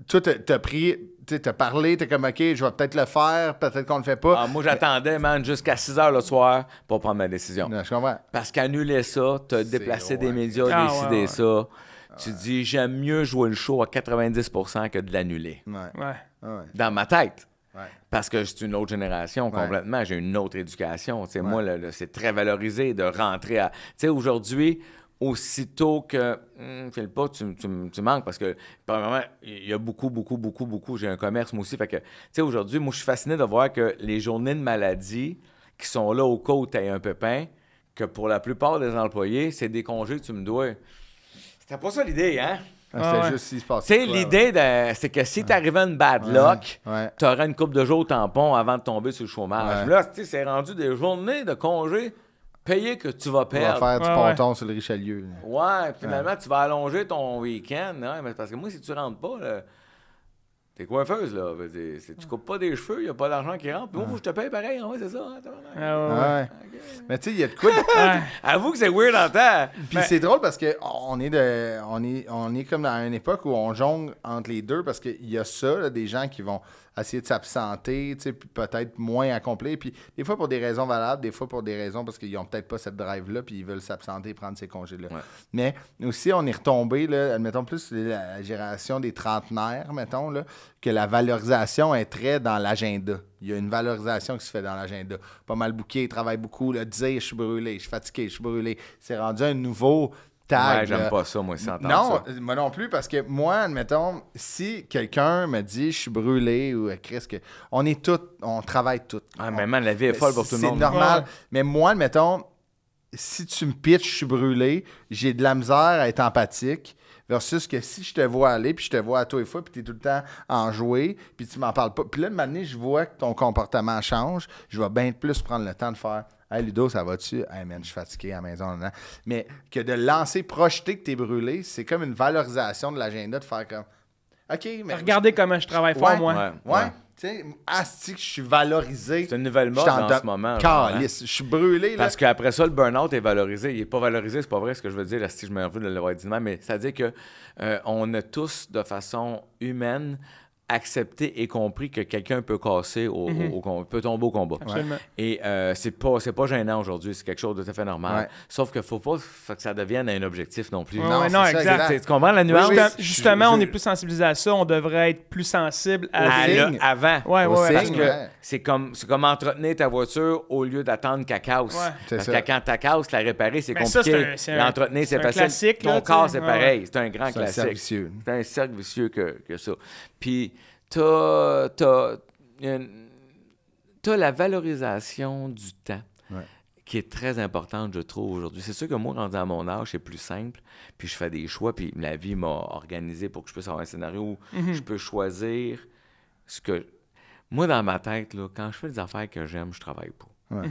toi, t'as pris... Tu as parlé, tu es comme, OK, je vais peut-être le faire, peut-être qu'on le fait pas. Moi, j'attendais, man, jusqu'à 6 h le soir pour prendre ma décision. Non, je comprends. Parce qu'annuler ça, tu as déplacé des médias, décidé ça. Tu dis, j'aime mieux jouer le show à 90% que de l'annuler. Dans ma tête. Parce que c'est une autre génération complètement. J'ai une autre éducation. Moi, c'est très valorisé de rentrer à... Tu sais, aujourd'hui, aussitôt que... file pas, tu manques parce que, premièrement, il y a beaucoup. J'ai un commerce, moi aussi. Fait que, tu sais, aujourd'hui, moi, je suis fasciné de voir que les journées de maladie qui sont là au cas où tu as un pépin, que pour la plupart des employés, c'est des congés que tu me dois. C'était pas ça l'idée, hein? C'était juste s'il se passe. Tu sais, l'idée, c'est que si t'arrivais à une bad luck, t'aurais une couple de jours au tampon avant de tomber sur le chômage. Là, tu sais, c'est rendu des journées de congés payés que tu vas perdre. Tu vas faire du ponton sur le Richelieu. Ouais, finalement, tu vas allonger ton week-end. Hein, mais parce que moi, si tu rentres pas, là, t'es coiffeuse, là. Tu coupes pas des cheveux, il n'y a pas d'argent qui rentre. Puis moi, je te paye pareil. Ouais, c'est ça. Hein, okay. Mais tu sais, il y a de quoi... Avoue que c'est weird en temps. Puis c'est drôle parce qu'on est comme dans une époque où on jongle entre les deux parce qu'il y a ça, là, des gens qui vont essayer de s'absenter, tu sais, puis peut-être moins accomplir. Puis des fois pour des raisons valables, des fois pour des raisons parce qu'ils n'ont peut-être pas cette drive-là, puis ils veulent s'absenter et prendre ces congés-là. Ouais. Mais aussi, on est retombé, là, admettons plus la génération des trentenaires, mettons, là, que la valorisation est très dans l'agenda. Il y a une valorisation qui se fait dans l'agenda. Pas mal booké, travaille beaucoup, là, dire je suis brûlé, je suis fatigué, je suis brûlé. C'est rendu un nouveau tag. Ouais, j'aime pas ça, moi, sans entendre ça. Non, moi non plus, parce que moi, admettons, si quelqu'un me dit je suis brûlé ou Chris, on travaille tous. Ah, mais man, la vie est folle pour tout le monde. C'est normal. Ouais. Mais moi, admettons, si tu me pitches, je suis brûlé, j'ai de la misère à être empathique. Versus que si je te vois aller, puis je te vois à toi et fois, puis tu es tout le temps enjoué, puis tu m'en parles pas. Puis là, de manière, je vois que ton comportement change, je vais bien plus prendre le temps de faire « Hey Ludo, ça va-tu? Hey man, je suis fatigué à la maison. » Mais que de lancer, projeter que tu es brûlé, c'est comme une valorisation de l'agenda de faire comme « OK, mais... » Regardez comment je travaille fort, moi. Ouais. Tu sais, asti que je suis valorisé. C'est une nouvelle mode en ce moment. Calice. Je suis brûlé. Là. Parce qu'après ça, le burn-out est valorisé. Il n'est pas valorisé, c'est pas vrai ce que je veux dire. Là, si je me reviens de l'avoir dit, mais c'est-à-dire qu'on a tous, de façon humaine, accepté et compris que quelqu'un peut casser, peut tomber au combat. Absolument. Et c'est pas gênant aujourd'hui, c'est quelque chose de tout à fait normal. Ouais. Sauf qu'il faut pas que ça devienne un objectif non plus. Non, exact. Tu comprends la nuance? Justement, on est plus sensibilisé à ça, on devrait être plus sensible à avant. Parce que c'est comme entretenir ta voiture au lieu d'attendre qu'elle casse. Parce que quand tu casses, la réparer, c'est compliqué. L'entretenir, c'est facile. Classique, ton corps, c'est pareil. C'est un grand classique. C'est un cercle vicieux que ça. Puis, t'as la valorisation du temps qui est très importante, je trouve, aujourd'hui. C'est sûr que moi, rendu à mon âge, c'est plus simple, puis je fais des choix, puis la vie m'a organisé pour que je puisse avoir un scénario où je peux choisir ce que... Moi, dans ma tête, là, quand je fais des affaires que j'aime, je travaille pas.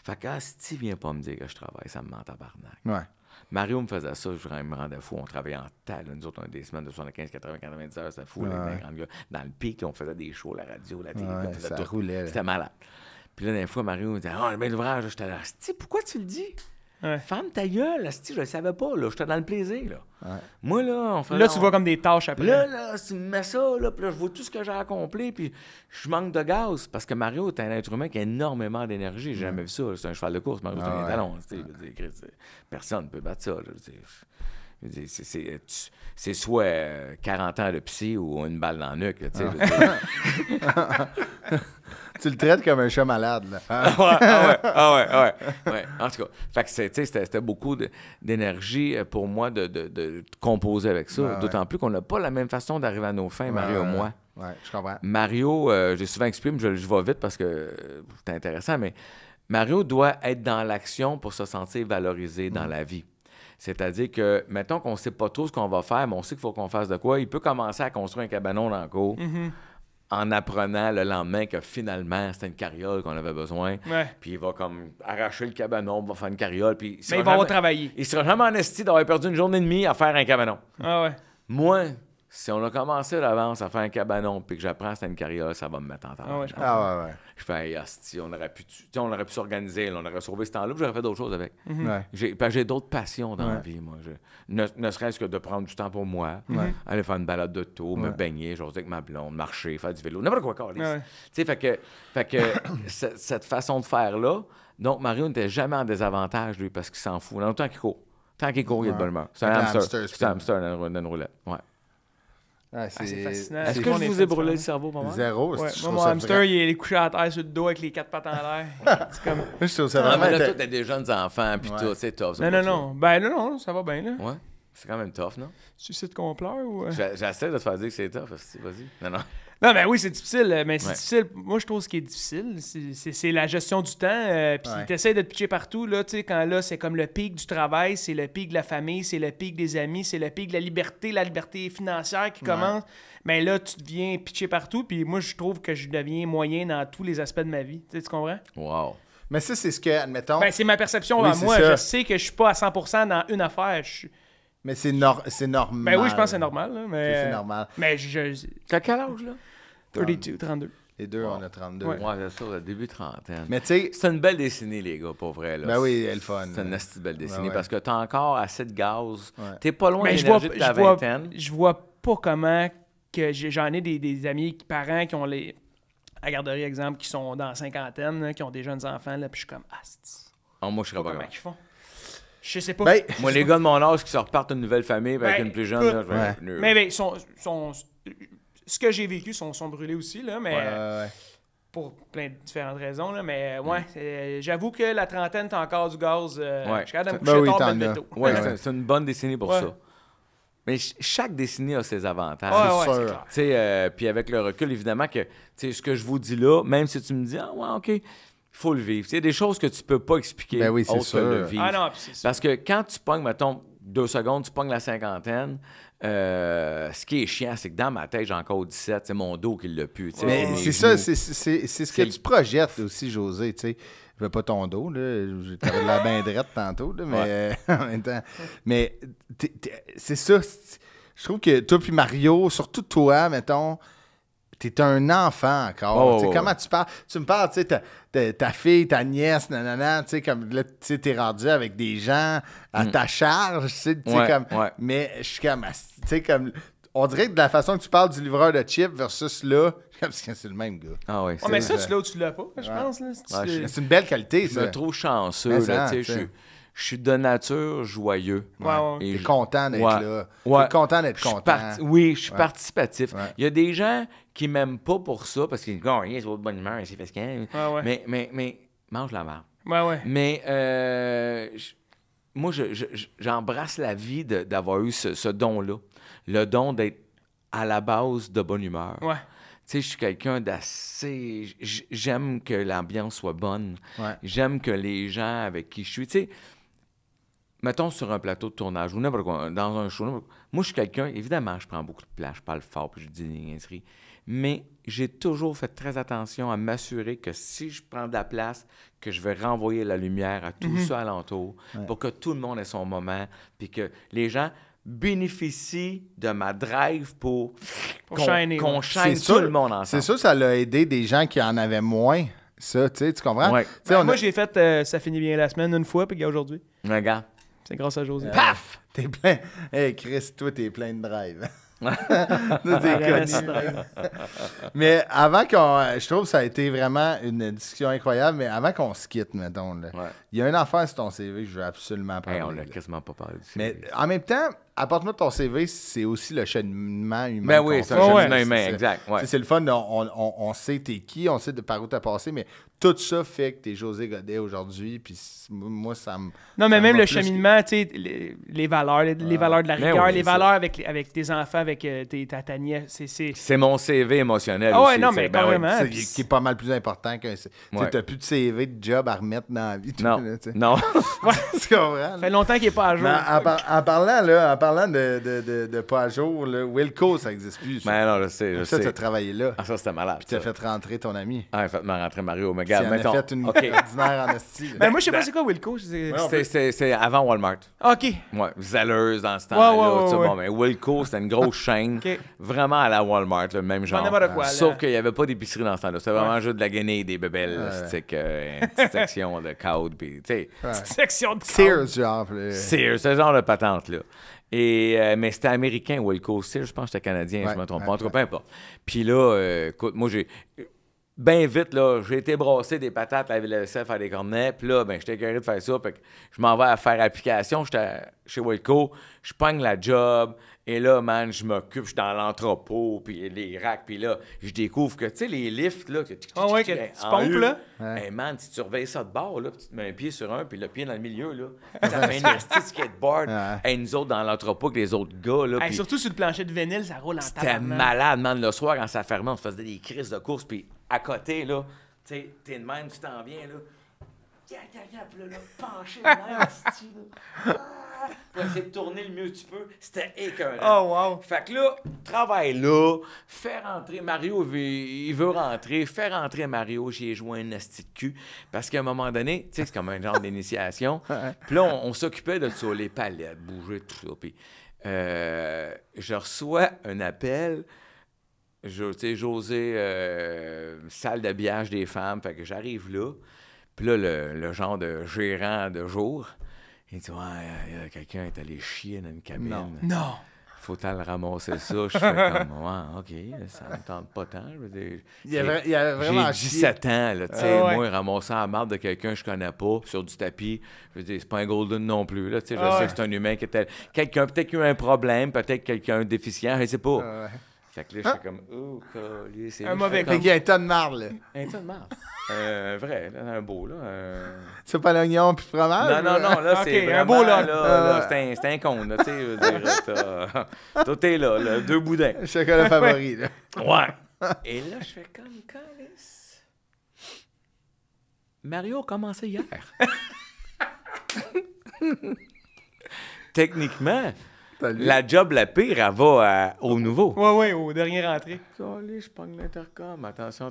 Fait que si tu viens pas me dire que je travaille, ça me ment tabarnak. Mario me faisait ça, je me rendais fou. On travaillait en tas. Nous autres, on a des semaines de 75, 80, 90 heures. C'était fou. Dans le pic, on faisait des shows, la radio, la télé. Ça roulait. C'était malade. Puis là, des fois, Mario me disait « Ah, j'ai bien l'ouvrage. » J'étais là « Asti, pourquoi tu le dis? Ferme ta gueule. Asti, je le savais pas. J'étais dans le plaisir. Là. Moi, là, tu vois comme des tâches après. Là, tu me mets ça, là, puis là, je vois tout ce que j'ai accompli, puis je manque de gaz. Parce que Mario est un être humain qui a énormément d'énergie. J'ai jamais vu ça. C'est un cheval de course. Mario, c'est un talon. Personne ne peut battre ça. Là, c'est soit 40 ans de psy ou une balle dans le nuque. Tu le traites comme un chat malade. Là. Ouais. En tout cas, fait que c'était beaucoup d'énergie pour moi de composer avec ça. D'autant plus qu'on n'a pas la même façon d'arriver à nos fins, Mario et moi. Oui, je comprends. Mario, j'ai souvent expliqué, je vais vite parce que c'est intéressant, mais Mario doit être dans l'action pour se sentir valorisé dans la vie. C'est-à-dire que, mettons qu'on ne sait pas trop ce qu'on va faire, mais on sait qu'il faut qu'on fasse de quoi. Il peut commencer à construire un cabanon dans le cour en apprenant le lendemain que finalement, c'était une carriole qu'on avait besoin. Puis il va comme arracher le cabanon, va faire une carriole. Puis mais il va travailler. Il sera jamais en esti d'avoir perdu une journée et demie à faire un cabanon. Moi, si on a commencé d'avance à faire un cabanon puis que j'apprends que c'est une carriole, ça va me mettre en temps. Je fais, asti, on aurait pu s'organiser, on aurait sauvé ce temps-là, puis j'aurais fait d'autres choses avec. J'ai d'autres passions dans la vie, moi. Ne serait-ce que de prendre du temps pour moi, aller faire une balade de taux, me baigner, jaser avec ma blonde, marcher, faire du vélo, n'importe quoi, câlisse. Tu sais, fait que cette façon de faire-là, donc Mario n'était jamais en désavantage, lui, parce qu'il s'en fout. Dans le temps qu'il court. Tant qu'il court, il y a de bonne humeur. C'est un hamster. C'est un hamster dans une roulette. c'est fascinant. Est-ce que je vous ai brûlé le cerveau, maman? Zéro. Ouais. Moi, mon hamster, il est couché à terre sur le dos avec les 4 pattes en l'air. C'est comme... Je trouve ça vraiment... mais là, toi, t'as des jeunes enfants, puis tout, c'est tough. Non. Ben non, ça va bien, là. Ouais. C'est quand même tough, non? Suicide qu'on pleure ou... J'essaie de te faire dire que c'est tough. Vas-y. Non. Non, mais oui, c'est difficile. Mais c'est difficile. Moi, je trouve ce qui est difficile, c'est la gestion du temps. Puis t'essaies de te pitcher partout, là, tu sais, quand là, c'est comme le pic du travail, c'est le pic de la famille, c'est le pic des amis, c'est le pic de la liberté financière qui commence. Mais là, tu deviens pitché partout. Puis moi, je trouve que je deviens moyen dans tous les aspects de ma vie. Tu comprends? Wow. Mais ça, c'est ce que, admettons... Ben, c'est ma perception à moi. Je sais que je suis pas à 100% dans une affaire. Mais c'est normal. Ben oui, je pense que c'est normal. Là, mais... C'est normal. Mais T'as quel âge, là? 32. Les deux, on a 32. Ouais, c'est ça, le début trentaine. Mais tu sais... C'est une belle décennie, les gars, pour vrai. Là. Ben oui, elle est fun. C'est une belle décennie parce que t'as encore assez de gaz. Ouais. T'es pas loin de l'énergie de ta vingtaine. Je vois pas comment que j'en ai des amis, parents qui ont à la garderie, exemple, qui sont dans la cinquantaine, là, qui ont des jeunes enfants, là, puis je suis comme, moi, je serais pas comment grave. ils font. Je sais pas. Ben, moi, les gars de mon âge qui se repartent une nouvelle famille avec une plus jeune, là, je vais mais ce que j'ai vécu sont brûlés aussi, là, mais pour plein de différentes raisons. Là, mais j'avoue que la trentaine, t'as encore du gaz. Je suis capable de me coucher tard, mais tôt. C'est une bonne décennie pour ça. Mais chaque décennie a ses avantages. C'est clair. Puis avec le recul, évidemment, que ce que je vous dis là, même si tu me dis, OK, il faut le vivre. Il y a des choses que tu peux pas expliquer autre que le vivre. Non, c'est sûr. Parce que quand tu pognes, mettons, 2 secondes, tu pognes la cinquantaine, ce qui est chiant, c'est que dans ma tête, j'ai encore 17, c'est mon dos qui l'a pu. Mais c'est ça, c'est ce que tu projettes aussi, José, tu sais. Je veux pas ton dos, là. T'avais de la bain drette tantôt, là, mais en même temps. Mais c'est ça. Je trouve que toi puis Mario, surtout toi, mettons, t'es un enfant encore. Comment tu parles? Tu me parles, tu sais, ta fille, ta nièce, nanana, tu sais, comme là, tu sais, t'es rendu avec des gens à ta charge, tu sais, comme... Mais je suis comme, tu sais, comme... On dirait que de la façon que tu parles du livreur de chips versus là, parce que c'est le même gars. Ah oui. Mais ça, tu l'as ou tu l'as pas, je pense. Là, c'est une belle qualité, ça. Je me trouve chanceux, là, tu sais, je suis de nature joyeux. T'es content d'être là. T'es content d'être content. Oui, je suis participatif. Il y a des gens qui m'aiment pas pour ça, parce qu'ils disent, rien, c'est votre bonne humeur, c'est parce que... Mais mange la merde. Mais moi, j'embrasse la vie d'avoir eu ce don-là. Le don d'être à la base de bonne humeur. Tu sais, je suis quelqu'un d'assez... J'aime que l'ambiance soit bonne. J'aime que les gens avec qui je suis... Tu sais, mettons sur un plateau de tournage ou n'importe quoi, dans un show, moi, je suis quelqu'un... Évidemment, je prends beaucoup de place, je parle fort, puis je dis des niaiseries. Mais j'ai toujours fait très attention à m'assurer que si je prends de la place, que je vais renvoyer la lumière à tout ça alentour pour que tout le monde ait son moment, puis que les gens... bénéficie de ma drive pour qu'on chaîne tout le monde ensemble. C'est sûr, ça l'a aidé des gens qui en avaient moins. Ça, tu sais, tu comprends? Moi, j'ai fait Ça finit bien la semaine une fois, puis aujourd'hui. Regarde. C'est grâce à José. Paf! T'es plein. Hey, Chris, toi, t'es plein de drive. Mais avant qu'on... Je trouve que ça a été vraiment une discussion incroyable, mais avant qu'on se quitte, mettons, là, il y a une affaire sur ton CV que je veux absolument parler. On l'a quasiment pas parlé. Mais en même temps, apporte-moi ton CV, c'est aussi le cheminement humain. Ben oui, c'est un cheminement humain, exact. C'est le fun, on sait t'es qui, on sait par où t'as passé, mais tout ça fait que t'es José Godet aujourd'hui, puis moi, ça me... Non, mais même le cheminement, tu sais, les valeurs, les valeurs de la rigueur, les valeurs avec tes enfants, avec ta nièce, c'est... mon CV émotionnel aussi. Non, mais carrément. Qui est pas mal plus important que... T'as plus de CV, de job à remettre dans la vie. Non. Tu comprends? Ça fait longtemps qu'il n'est pas à jour. En parlant de pas à jour, là, Wilco, ça n'existe plus. Mais non, je sais. Ça, tu as travaillé là. Ah, ça, c'était malade. Puis tu as fait rentrer ton ami. Ah, il a fait rentrer Mario. Mais tu en as fait une ordinaire en esti. Mais moi, je sais pas c'est quoi Wilco. C'est avant Walmart. OK. Ouais, Zellers dans ce temps-là. Ouais. Bon, mais Wilco, c'était une grosse chaîne. Vraiment à la Walmart, le même genre. Sauf qu'il n'y avait pas d'épicerie dans ce temps-là. C'était vraiment juste de la guenille, des bébelles, une petite section de code. Puis, tu sais. Petite section de code. Sears, genre. Sears, ce genre de patente-là. Mais c'était américain, Wilco. Sears, je pense que c'était canadien, je me trompe pas. En tout cas, peu importe. Puis là, écoute, moi, bien vite, là, j'ai été brasser des patates, laver la vaisselle, faire des cornets. Puis là, ben, j'étais écœuré de faire ça. Fait que je m'en vais à faire application. J'étais chez Wilco. Je pogne la job. Et là, man, je m'occupe. Je suis dans l'entrepôt. Puis les racks. Puis là, je découvve que, tu sais, les lifts, là, que tu pompes, là. Hey, man, si tu surveilles ça de bord, là, puis tu te mets un pied sur un, puis le pied dans le milieu, là, ça fait un esti skateboard. Hey, nous autres, dans l'entrepôt, avec les autres gars, là. Hey, surtout sur le plancher de vinyle, ça roule en tabarnak. C'était malade, man. Le soir, quand ça fermait, on se faisait des crises de course. Puis à côté, là, tu sais, t'es de même, tu t'en viens, là. Puis là, penché, là, pour essayer de tourner le mieux que tu peux. C'était écœurant. Oh, wow. Fait que là, travaille là, fais rentrer Mario, il veut rentrer, fais rentrer Mario, j'y ai joué un asti de cul. Parce qu'à un moment donné, tu sais, c'est comme un genre d'initiation. Puis là, on s'occupait de ça, les palettes, bouger, tout ça. Puis je reçois un appel. Tu sais, José, salle d'habillage des femmes. Fait que j'arrive là. Puis là, le genre de gérant de jour, il dit « Ouais, quelqu'un est allé chier dans une cabine. » Non. Faut-elle ramasser ça? Je fais comme « Ouais, OK, ça me tente pas tant. » Je veux dire, il y a vraiment j'ai 17 ans, là, tu sais, moi, ramasser la marde de quelqu'un que je connais pas sur du tapis, je veux dire, c'est pas un golden non plus, là, tu sais, je sais que c'est un humain qui était... Quelqu'un, peut-être qu'il a eu un problème, peut-être quelqu'un déficient, je sais pas. Fait que là, je suis comme, oh, collier, c'est... Un mauvais coup. Il y a un tas de marde, là. Un tas de marde. Vrai, là, un beau, là. C'est pas l'oignon puis le fromage? Non, là, c'est vraiment, un beau, là, c'est un con, là, tu sais, je veux dire, tout est là, 2 boudins. Chocolat favori, là. Ouais. Et là, je fais comme, calice. Mario a commencé hier. Techniquement... La job la pire, elle va au nouveau. Oui, au dernier rentrée. Allez, je pogne l'intercom. Attention.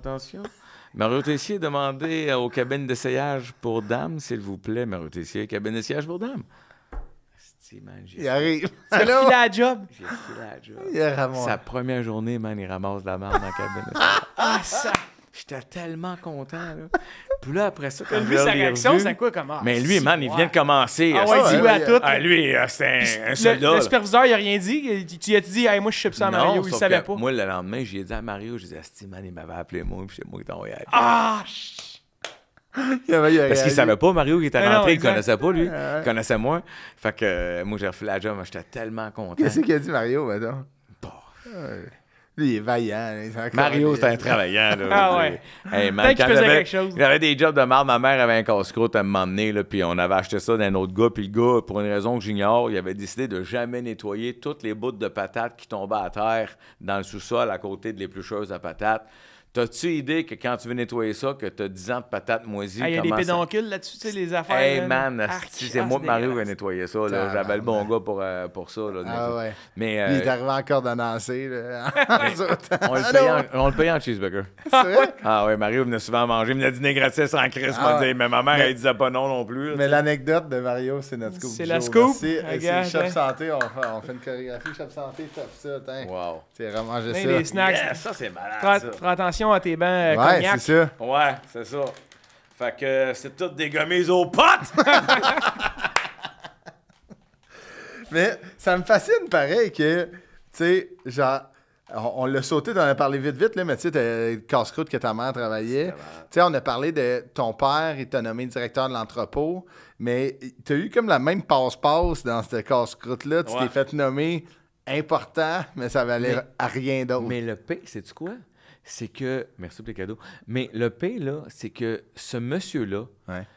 Mario Tessier, demandez aux cabines d'essayage pour dames, s'il vous plaît. Mario Tessier, cabine d'essayage pour dames. Man, il arrive. Il a filé la job. J'ai filé la job. Il ramasse. Sa première journée, man, il ramasse de la merde dans la cabine d'essayage. Ça! J'étais tellement content, là. Puis là, après ça, quand lui, sa réaction, c'est quoi, comment? Mais lui, man, il vient de commencer. Ah ouais, il dit oui à tout. Ah, lui, c'est un soldat. Le superviseur, il a rien dit. Tu as dit, hey, moi, je sais ça à Mario. Il savait pas. Moi, le lendemain, j'ai dit à Mario, j'ai dit, Asti, man, il m'avait appelé moi, puis c'est moi qui t'ai envoyé. Parce qu'il savait pas, Mario, qui était rentré, il connaissait pas, lui. Il connaissait moi. Fait que moi, j'ai refait la job, j'étais tellement content. Qu'est-ce qu'il a dit, Mario, maintenant? Lui, il est vaillant. Mario, c'était un travaillant. Là, ah ouais. Hey, man, quand j'avais des jobs de marde, ma mère avait un casse-croûte à m'emmener, puis on avait acheté ça d'un autre gars, puis le gars, pour une raison que j'ignore, il avait décidé de jamais nettoyer toutes les bouts de patates qui tombaient à terre dans le sous-sol à côté de l'éplucheuse à patates. T'as-tu idée que quand tu veux nettoyer ça, que t'as 10 ans de patates moisies... Il y a des pédoncules là-dessus, tu sais, les affaires... Hey, man, c'est moi que Mario qui a nettoyé ça. J'avais le bon gars pour ça. Là, ouais. Mais, il est arrivé encore d'annoncer. On le payait en cheeseburger. C'est vrai? Ah ouais, Mario venait souvent manger. Il venait dîner gratis en Christ. Mais ma mère, elle disait pas non plus. Mais l'anecdote de Mario, c'est notre scoop. C'est la scoop. C'est Chef Santé. On fait une chorégraphie. Chef Santé, top ça. Wow. C'est vraiment juste ça. Les snacks. Ça, c'est malade. Fais attention à tes bancs ouais, cognac. c'est ça. Ouais, c'est ça. Fait que c'est tout dégommes aux potes! Mais ça me fascine pareil que, tu sais, genre, on l'a sauté, on a parlé vite, là, mais tu sais, t'as casse-croûte que ta mère travaillait. Tu sais, on a parlé de ton père, il t'a nommé directeur de l'entrepôt, mais t'as eu comme la même passe-passe dans cette casse-croûte-là. Tu t'es fait nommer important, mais ça valait à rien d'autre. Mais le P, sais-tu quoi? C'est que... Merci pour les cadeaux. Mais le P, là, c'est que ce monsieur-là,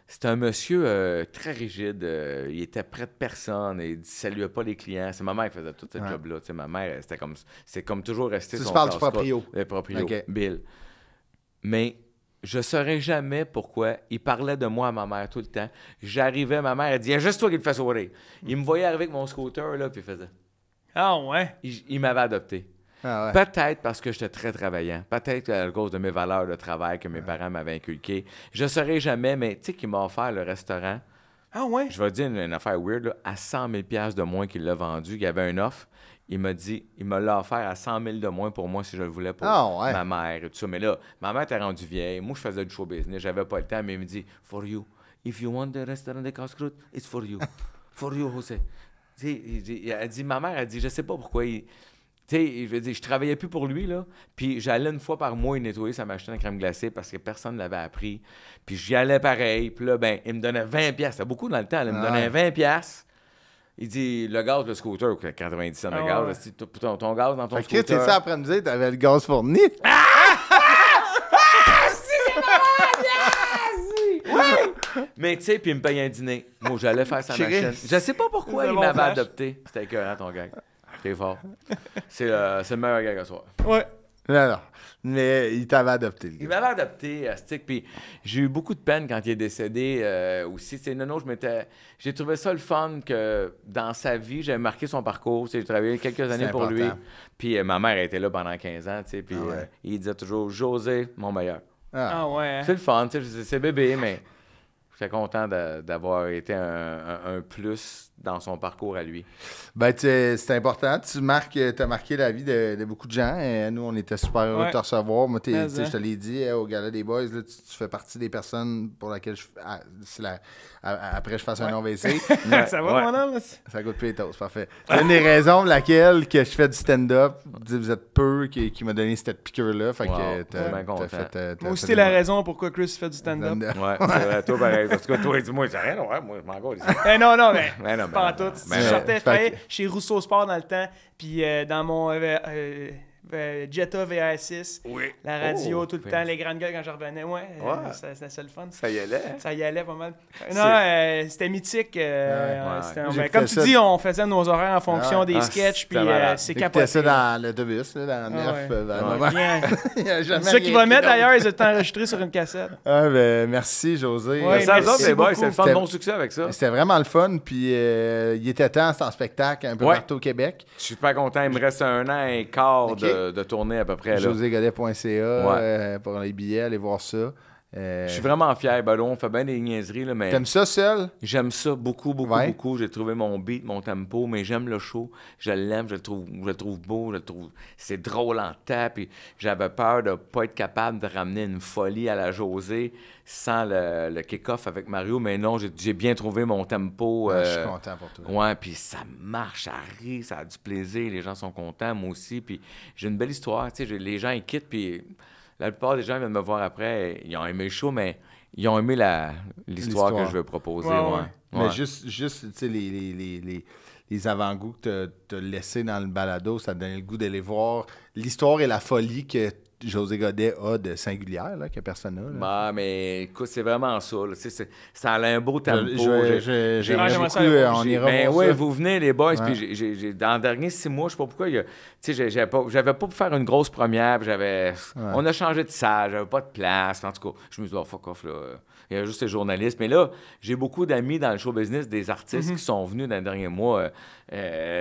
c'est un monsieur très rigide. Il était près de personne. Il ne saluait pas les clients. C'est ma mère qui faisait tout ce job-là. Ma mère, c'est comme toujours resté son... Tu parles du proprio. Le proprio, Bill. Mais je ne saurais jamais pourquoi il parlait de moi à ma mère tout le temps. J'arrivais, ma mère, elle dit « Juste toi qui le fais sourire. » Il me voyait arriver avec mon scooter, là, puis il faisait... Ah ouais? Il m'avait adopté. Ah ouais. Peut-être parce que j'étais très travaillant. Peut-être à cause de mes valeurs de travail que mes parents m'avaient inculquées. Je ne saurais jamais, mais tu sais qu'il m'a offert le restaurant. Ah ouais? Je vais dire une affaire weird, là, à 100 000 $ de moins qu'il l'a vendu. Il y avait un offre. Il m'a dit, il me l'a offert à 100 000 de moins pour moi si je le voulais pour ma mère et tout ça. Mais là, ma mère était rendue vieille. Moi, je faisais du show business. J'avais pas le temps, mais il me dit, for you. If you want the restaurant de casse-croûte, it's for you. For you, José. Elle dit, ma mère, elle dit, je sais pas pourquoi il... sais, je veux dire, je travaillais plus pour lui, là. Puis j'allais une fois par mois nettoyer sa machine à crème glacée parce que personne ne l'avait appris. Puis j'y allais pareil. Puis là, ben, il me donnait 20$. C'était beaucoup dans le temps, là. Il me donnait 20$. Il dit, le gaz, le scooter, 90 cents de gaz. Ton gaz dans ton scooter. Tu sais, après me dire, t'avais le gaz fourni. Mais tu sais, puis il me payait un dîner. Moi, j'allais faire sa machine. Je sais pas pourquoi il m'avait adopté. C'était écœurant, ton gag. T'es fort. C'est le meilleur gag à soir. Ouais. Non. Mais il t'avait adopté. Il m'avait adopté, Astic. Puis j'ai eu beaucoup de peine quand il est décédé aussi. J'ai trouvé ça le fun que dans sa vie, j'avais marqué son parcours. J'ai travaillé quelques années pour lui. Puis ma mère était là pendant 15 ans. Puis il disait toujours José, mon meilleur. Ah ouais. C'est le fun. C'est bébé, mais j'étais content d'avoir été un plus dans son parcours à lui. Ben, c'est important. Tu as marqué la vie de beaucoup de gens. Et nous, on était super heureux de te recevoir. Moi, je te l'ai dit au Gala des Boys, là, tu fais partie des personnes pour lesquelles après je fasse un AVC. Ça va, mon homme? Ça goûte plus c'est parfait. C'est une des raisons pour laquelle que je fais du stand-up. Vous êtes peu qui m'a donné cette piqûre-là. Fait que t'as fait... Moi aussi, c'est la raison pourquoi Chris fait du stand-up. Ouais, c'est vrai. Toi, pareil. Parce que toi, dis-moi, c'est rien. Ouais, moi, je m'en gâte ici. Non, mais pas en tout. Je sortais chez Rousseau Sport dans le temps, puis dans mon Jetta VR6, la radio tout le temps, les grandes gueules quand je revenais, c'était le fun. Ça y allait? Ça y allait pas mal. Non, c'était mythique. Comme tu dis, on faisait nos horaires en fonction des sketchs, puis c'est capoté. C'était ça dans l'autobus, dans le 9. Ceux qui vont mettre d'ailleurs, ils ont été enregistrés sur une cassette. Merci, José. C'est le fun, bon succès avec ça. C'était vraiment le fun, puis il était temps, c'était en spectacle un peu partout au Québec. Je suis super content, il me reste 1 an et quart de tournée à peu près. joségodet.ca pour les billets, allez voir ça. Je suis vraiment fier, Ballon. On fait bien des niaiseries. Là, mais t'aimes ça seul? J'aime ça beaucoup, beaucoup. J'ai trouvé mon beat, mon tempo, mais j'aime le show. Je l'aime, je le trouve beau, c'est drôle en tête. Puis j'avais peur de ne pas être capable de ramener une folie à la José sans le kick-off avec Mario. Mais non, j'ai bien trouvé mon tempo. Je suis content pour toi. Ouais, puis ça marche, ça rit, ça a du plaisir. Les gens sont contents, moi aussi. Puis j'ai une belle histoire. Tu sais, les gens, ils quittent, puis... La plupart des gens viennent me voir après, ils ont aimé le show, mais ils ont aimé l'histoire que je veux proposer. Mais juste tu sais, les avant-goûts que tu as laissés dans le balado, ça te donnait le goût d'aller voir l'histoire et la folie que José Godet a de singulière, là, que personne n'a. Bah, mais écoute, c'est vraiment ça. Là. Ça a un beau tempo. J'aimerais beaucoup, on ira mais voir oui, ça. vous venez, les boys, puis dans les derniers 6 mois, je sais pas pourquoi, j'avais pas pu faire une grosse première, puis on a changé de salle, j'avais pas de place. En tout cas, je me suis dit, fuck off, là. Il y a juste les journalistes. Mais là, j'ai beaucoup d'amis dans le show business, des artistes qui sont venus dans les derniers mois.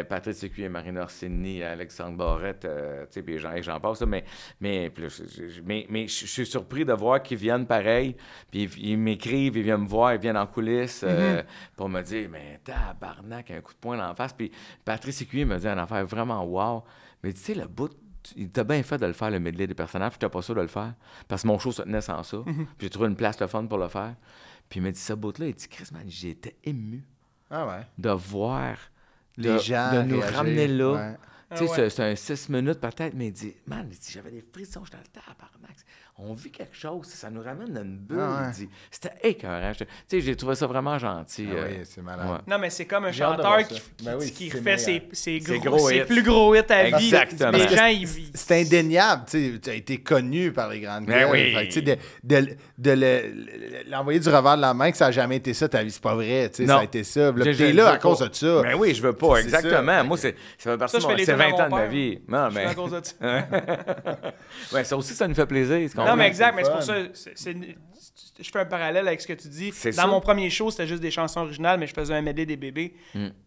Patrick Sécuyer, Marina Orsini, Alexandre Barrette, puis j'en passe. Mais je suis surpris de voir qu'ils viennent pareil. Puis ils m'écrivent, ils viennent me voir, ils viennent en coulisses pour me dire, mais tabarnak, un coup de poing dans la face. Puis Patrick Sécuyer me dit une affaire vraiment wow. Mais tu sais, le bout... Il t'a bien fait de le faire, le medley des personnages, puis j'étais pas sûr de le faire. Parce que mon show se tenait sans ça. Puis j'ai trouvé une place le fun pour le faire. Puis il m'a dit, ce bout-là, il dit, Chris, man, j'étais ému de voir, les gens de nous réagir, ramener là. Tu sais, c'est un 6 minutes peut-être, mais il dit, man, j'avais des frissons, j'étais dans le tabarnak. On vit quelque chose, ça nous ramène dans une bulle. Il dit, c'était écœurant. Tu sais, j'ai trouvé ça vraiment gentil. Oui, c'est malade. Ouais. Non, mais c'est comme un chanteur qui refait ses plus gros hits à vie. Exactement. Les gens, c'est indéniable. Tu as été connu par les grandes gueules. De l'envoyer du revers de la main, que ça n'a jamais été ça, ta vie, c'est pas vrai. Ça a été ça. T'es là à cause de ça. Mais oui, je veux pas. Exactement. Moi, ça fait partie de c'est 20 ans de ma vie. Non, mais... à cause de ça. Ouais, ça aussi, ça nous fait plaisir. Non, mais exact, mais c'est pour ça. Je fais un parallèle avec ce que tu dis. Dans mon premier show, c'était juste des chansons originales, mais je faisais un medley des bébés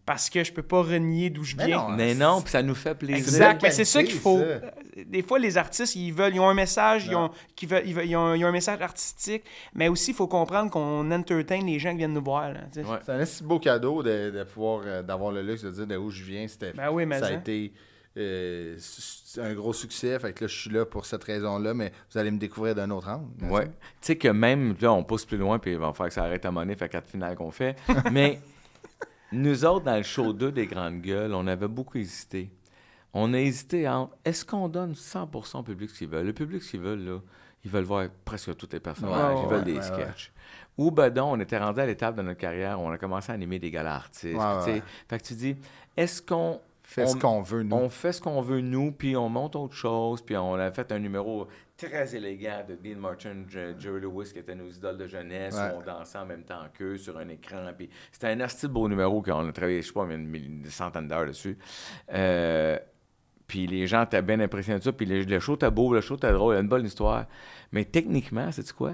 parce que je peux pas renier d'où je viens. Mais non, puis ça nous fait plaisir. Exact, mais c'est ça qu'il faut. Des fois, les artistes, ils ont un message, ils ont un message artistique, mais aussi, il faut comprendre qu'on entertain les gens qui viennent nous voir. Là, c'est un si beau cadeau de pouvoir d'avoir le luxe de dire d'où je viens. Ça a été... c'est un gros succès, fait que là je suis là pour cette raison-là, mais vous allez me découvrir d'un autre angle. Ouais. Tu sais que même là on pousse plus loin puis il va faire que ça arrête à monnaie, fait 4 finales qu'on fait. Mais nous autres dans le show 2 des Grandes Gueules, on avait beaucoup hésité. on a hésité entre est-ce qu'on donne 100% au public ce qu'ils veulent? Le public, ce qu'ils veulent, là, ils veulent voir presque tous les personnages. Ils veulent des sketchs. Ou ben donc, on était rendu à l'étape de notre carrière où on a commencé à animer des galas artistes. Fait que tu dis, est-ce qu'on fait ce qu'on veut, nous? On fait ce qu'on veut, nous, puis on monte autre chose, puis on a fait un numéro très élégant de Dean Martin, Jerry Lewis, qui étaient nos idoles de jeunesse, où on dansait en même temps qu'eux sur un écran. Puis c'était un assez beau numéro qu'on a travaillé, je sais pas, une centaine d'heures dessus. Puis les gens étaient bien impressionnés de ça. Puis le show était beau, le show était drôle, il y a une bonne histoire. Mais techniquement, sais-tu quoi?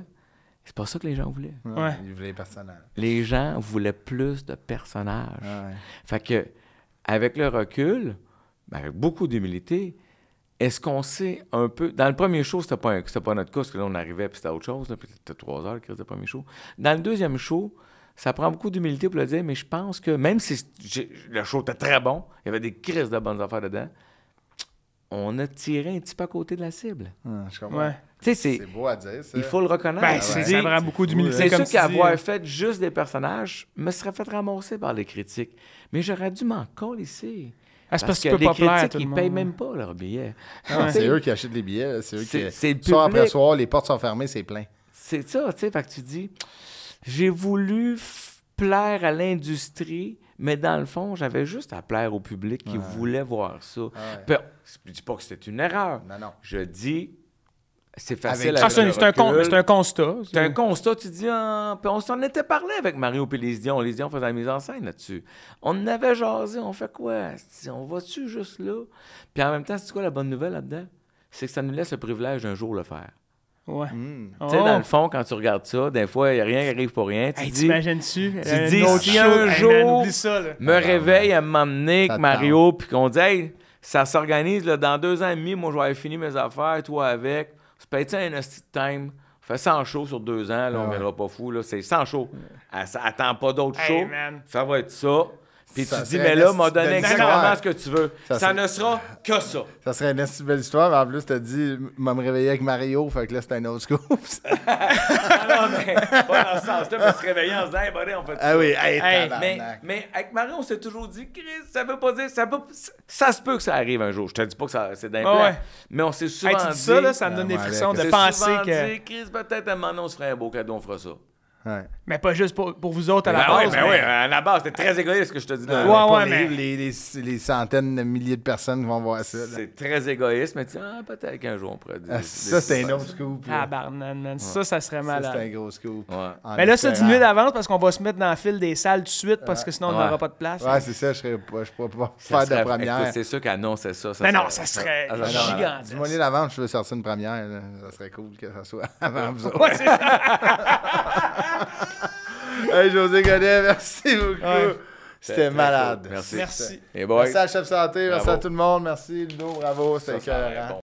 C'est pas ça que les gens voulaient. Ils voulaient les personnages. Les gens voulaient plus de personnages. Fait que, avec le recul, avec beaucoup d'humilité, est-ce qu'on sait un peu... Dans le premier show, c'était pas notre cas, parce que là, on arrivait, puis c'était autre chose, là, puis c'était 3 heures, le premier show. Dans le deuxième show, ça prend beaucoup d'humilité pour le dire, mais je pense que même si le show était très bon, il y avait des crises de bonnes affaires dedans, on a tiré un petit peu à côté de la cible. Je comprends. C'est beau à dire, ça. Il faut le reconnaître. Ça prend beaucoup d'humilité. C'est sûr qu'avoir fait juste des personnages me serait fait ramasser par les critiques. Mais j'aurais dû m'en colisser. Parce que les critiques, ils ne payent même pas leurs billets. C'est eux qui achètent les billets. C'est eux qui... C'est le soir après soir, les portes sont fermées, c'est plein. C'est ça, tu sais. Fait que tu dis, j'ai voulu plaire à l'industrie, mais dans le fond, j'avais juste à plaire au public qui voulait voir ça. Puis, je dis pas que c'était une erreur. Non. Je dis... C'est facile c'est un constat. C'est un constat. Tu dis, puis on s'en était parlé avec Mario et les Dion. Les Dion faisaient la mise en scène là-dessus. On en avait jasé. On fait quoi? On va-tu juste là? Puis en même temps, c'est quoi la bonne nouvelle là-dedans? C'est que ça nous laisse le privilège d'un jour le faire. Ouais. Tu sais, dans le fond, quand tu regardes ça, des fois, il n'y a rien qui arrive pour rien. Tu dis, t'imagines-tu? Tu dis, si un jour me réveille à m'emmener avec Mario, puis qu'on dit, hey, ça s'organise, là, dans 2 ans et demi, moi, je vais avoir fini mes affaires, toi avec. Tu payes un hostie de time. Fais 100 shows sur 2 ans, là, on ne viendra pas fou. Là. C'est 100 shows. Attends pas d'autres shows. Ça va être ça. Puis tu dis, mais là, m'a donné exactement ce que tu veux. Ça ne sera que ça. Ça serait une assez belle histoire, mais en plus, tu as dit, m'a me réveiller avec Mario, fait que là, c'était un autre scoop. non, mais pas dans ce sens-là, mais se réveiller en se disant, hey, buddy, on fait ça. Ah oui, mais avec Mario, on s'est toujours dit, Chris, ça veut pas dire, ça se peut que ça arrive un jour. Je te dis pas que c'est d'un plan, mais on s'est souvent dit. Ça, là, ça me donne des frissons de penser que. Chris, peut-être à un moment donné, on se ferait un beau cadeau, on fera ça. Mais pas juste pour vous autres à la base. Oui, à la base, c'était très égoïste ce que je te dis. Les centaines de milliers de personnes vont voir ça. C'est très égoïste, mais tu dis, peut-être qu'un jour on pourrait dire. Ça, c'est un autre scoop. Ça serait malade. C'est un gros scoop. Mais là, ça, 10 minutes d'avance parce qu'on va se mettre dans le fil des salles tout de suite parce que sinon, on n'aura pas de place. Ouais, c'est ça. Je pourrais pas faire de première. C'est sûr qu'annoncer ça. Mais non, ça serait gigantesque. 10 minutes d'avance, je veux sortir une première. Ça serait cool que ça soit avant vous autres. Ouais, c'est ça. Hey, José Godet, merci beaucoup. C'était malade. Merci. Merci. Merci à Chef Santé, merci à tout le monde. Merci, Ludo, bravo. C'était écœurant.